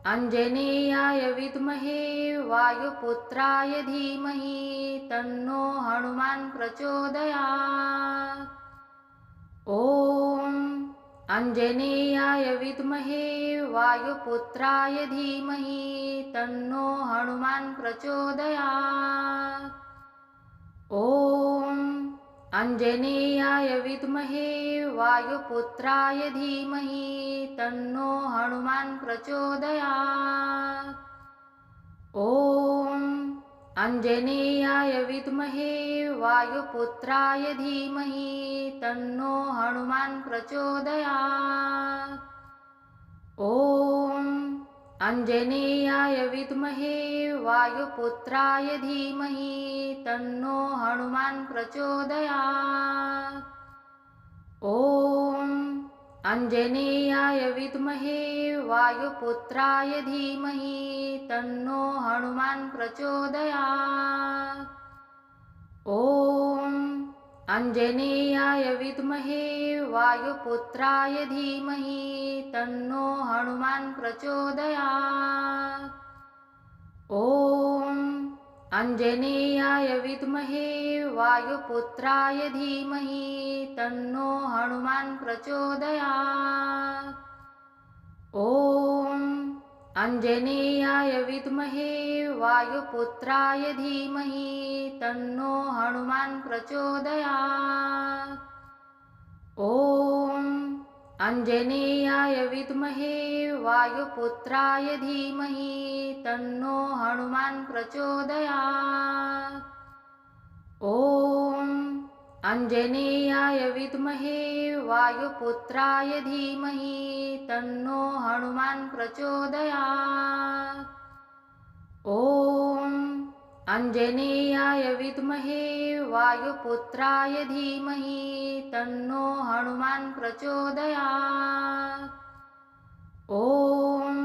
आञ्जनेयाय विद्महे वायुपुत्राय धीमहि तन्नो हनुमान् प्रचोदयात्। ॐ आञ्जनेयाय विद्महे वायुपुत्राय धीमहि तन्नो हनुमान् प्रचोदयात्। ॐ आञ्जनेयाय विद्महे वायुपुत्राय धीमहि तन्नो हनुमान् प्रचोदयात्। ॐ आञ्जनेयाय विद्महे वायुपुत्राय धीमहि तन्नो हनुमान् प्रचोदयात्। ॐ आञ्जनेयाय विद्महे वायुपुत्राय धीमहि तन्नो हनुमान् प्रचोदयात्। ॐ आञ्जनेयाय विद्महे वायुपुत्राय धीमहि तन्नो हनुमान् प्रचोदयात्। ॐ आञ्जनेयाय विद्महे वायुपुत्राय धीमहि तन्नो हनुमान् प्रचोदयात्। ॐ आञ्जनेयाय विद्महे वायुपुत्राय धीमहि तन्नो हनुमान् प्रचोदयात्। ॐ आञ्जनेयाय विद्महे वायुपुत्राय धीमहि तन्नो हनुमान् प्रचोदयात्। ॐ आञ्जनेयाय विद्महे वायुपुत्राय धीमहि तन्नो हनुमान् प्रचोदयात्। ॐ आञ्जनेयाय विद्महे वायुपुत्राय धीमहि तन्नो हनुमान् प्रचोदयात्। ॐ आञ्जनेयाय विद्महे वायुपुत्राय धीमहि तन्नो हनुमान् प्रचोदयात्। ॐ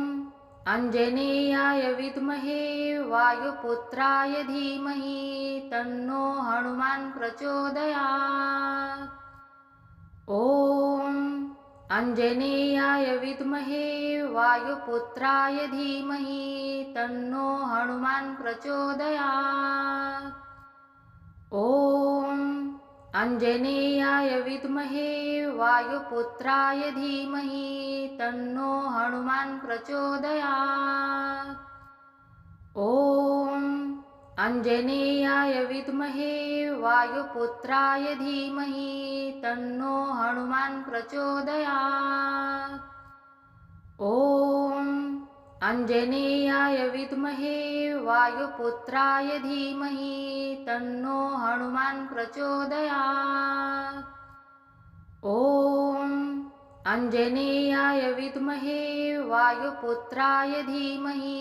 आञ्जनेयाय विद्महे वायुपुत्राय धीमहि तन्नो हनुमान् प्रचोदयात्। ॐ आञ्जनेयाय विद्महे वायुपुत्राय धीमहि तन्नो हनुमान् प्रचोदयात्। ॐ आञ्जनेयाय विद्महे वायुपुत्राय धीमहि तन्नो हनुमान् प्रचोदयात्। ॐ आञ्जनेयाय विद्महे वायुपुत्राय धीमहि तन्नो हनुमान् प्रचोदयात्। ॐ आञ्जनेयाय विद्महे वायुपुत्राय धीमहि तन्नो हनुमान् प्रचोदयात्। ॐ आञ्जनेयाय विद्महे वायुपुत्राय धीमहि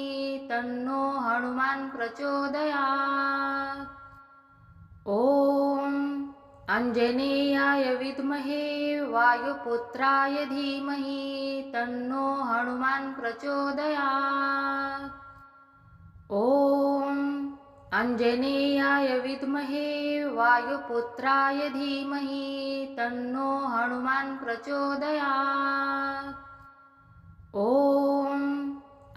तन्नो हनुमान् प्रचोदयात्। ॐ आञ्जनेयाय विद्महे वायुपुत्राय धीमहि तन्नो हनुमान् प्रचोदयात्। ॐ आञ्जनेयाय विद्महे वायुपुत्राय धीमहि तन्नो हनुमान् प्रचोदयात्। ॐ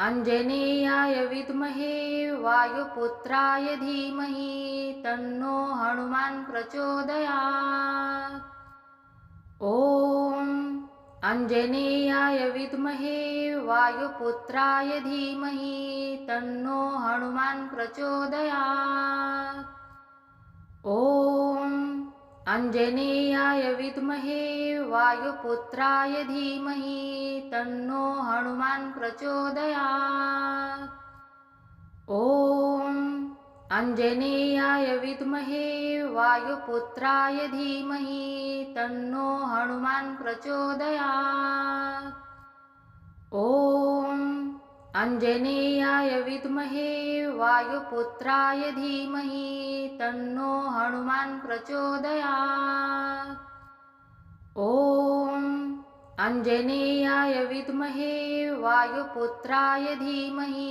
आञ्जनेयाय विद्महे वायुपुत्राय धीमहि तन्नो हनुमान् प्रचोदयात्। ॐ आञ्जनेयाय विद्महे वायुपुत्राय धीमहि तन्नो हनुमान् प्रचोदयात्। ॐ आञ्जनेयाय विद्महे वायुपुत्राय धीमहि तन्नो हनुमान् प्रचोदयात्। ॐ आञ्जनेयाय विद्महे वायुपुत्राय धीमहि तन्नो हनुमान् प्रचोदयात्। ॐ आञ्जनेयाय विद्महे वायुपुत्राय धीमहि तन्नो हनुमान् प्रचोदयात्। ॐ आञ्जनेयाय विद्महे वायुपुत्राय धीमहि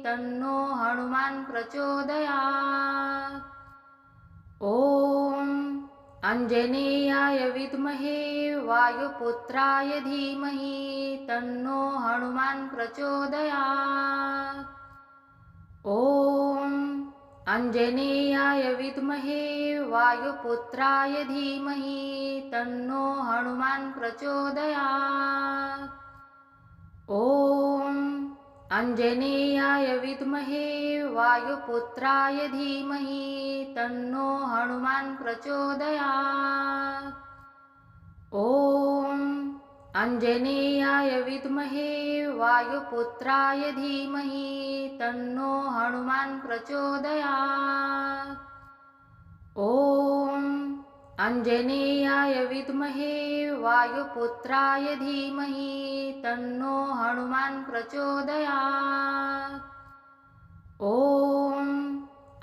तन्नो हनुमान् प्रचोदयात्। ॐ आञ्जनेयाय विद्महे वायुपुत्राय धीमहि तन्नो हनुमान् प्रचोदयात्। ॐ आञ्जनेयाय विद्महे वायुपुत्राय धीमहि तन्नो हनुमान् प्रचोदयात्। ॐ आञ्जनेयाय विद्महे वायुपुत्राय धीमहि तन्नो हनुमान् प्रचोदयात्। ॐ आञ्जनेयाय विद्महे वायुपुत्राय धीमहि तन्नो हनुमान् प्रचोदयात्। ॐ आञ्जनेयाय विद्महे वायुपुत्राय धीमहि तन्नो हनुमान् प्रचोदयात्। ॐ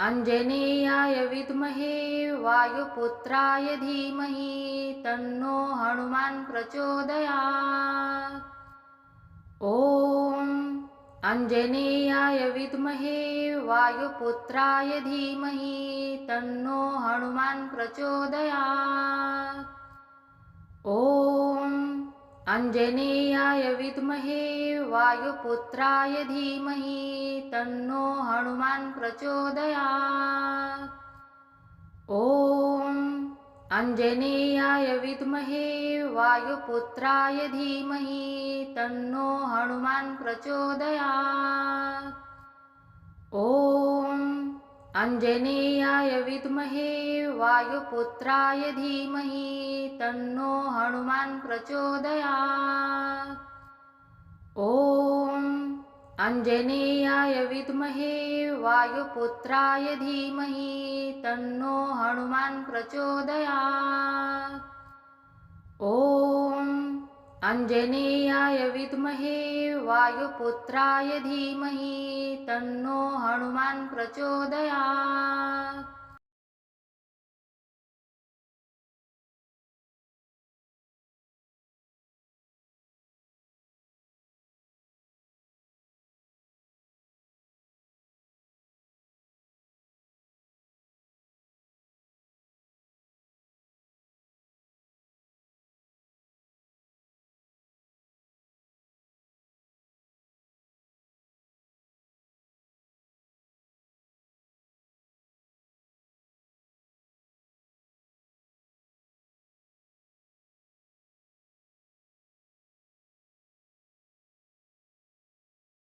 आञ्जनेयाय विद्महे वायुपुत्राय धीमहि तन्नो हनुमान् प्रचोदयात्। ॐ आञ्जनेयाय विद्महे वायुपुत्राय धीमहि तन्नो हनुमान् प्रचोदयात्। ॐ आञ्जनेयाय विद्महे वायुपुत्राय धीमहि तन्नो हनुमान् प्रचोदयात्। ॐ आञ्जनेयाय विद्महे वायुपुत्राय धीमहि तन्नो हनुमान् प्रचोदयात्। ॐ आञ्जनेयाय विद्महे वायुपुत्राय धीमहि तन्नो हनुमान् प्रचोदयात्। ॐ आञ्जनेयाय विद्महे वायुपुत्राय धीमहि तन्नो हनुमान् प्रचोदयात्। ॐ आञ्जनेयाय विद्महे वायुपुत्राय धीमहि तन्नो हनुमान् प्रचोदयात्। ॐ आञ्जनेयाय विद्महे वायुपुत्राय धीमहि तन्नो हनुमान् प्रचोदयात्। ॐ आञ्जनेयाय विद्महे वायुपुत्राय धीमहि तन्नो हनुमान् प्रचोदयात्। ॐ आञ्जनेयाय विद्महे वायुपुत्राय धीमहि तन्नो हनुमान् प्रचोदयात्।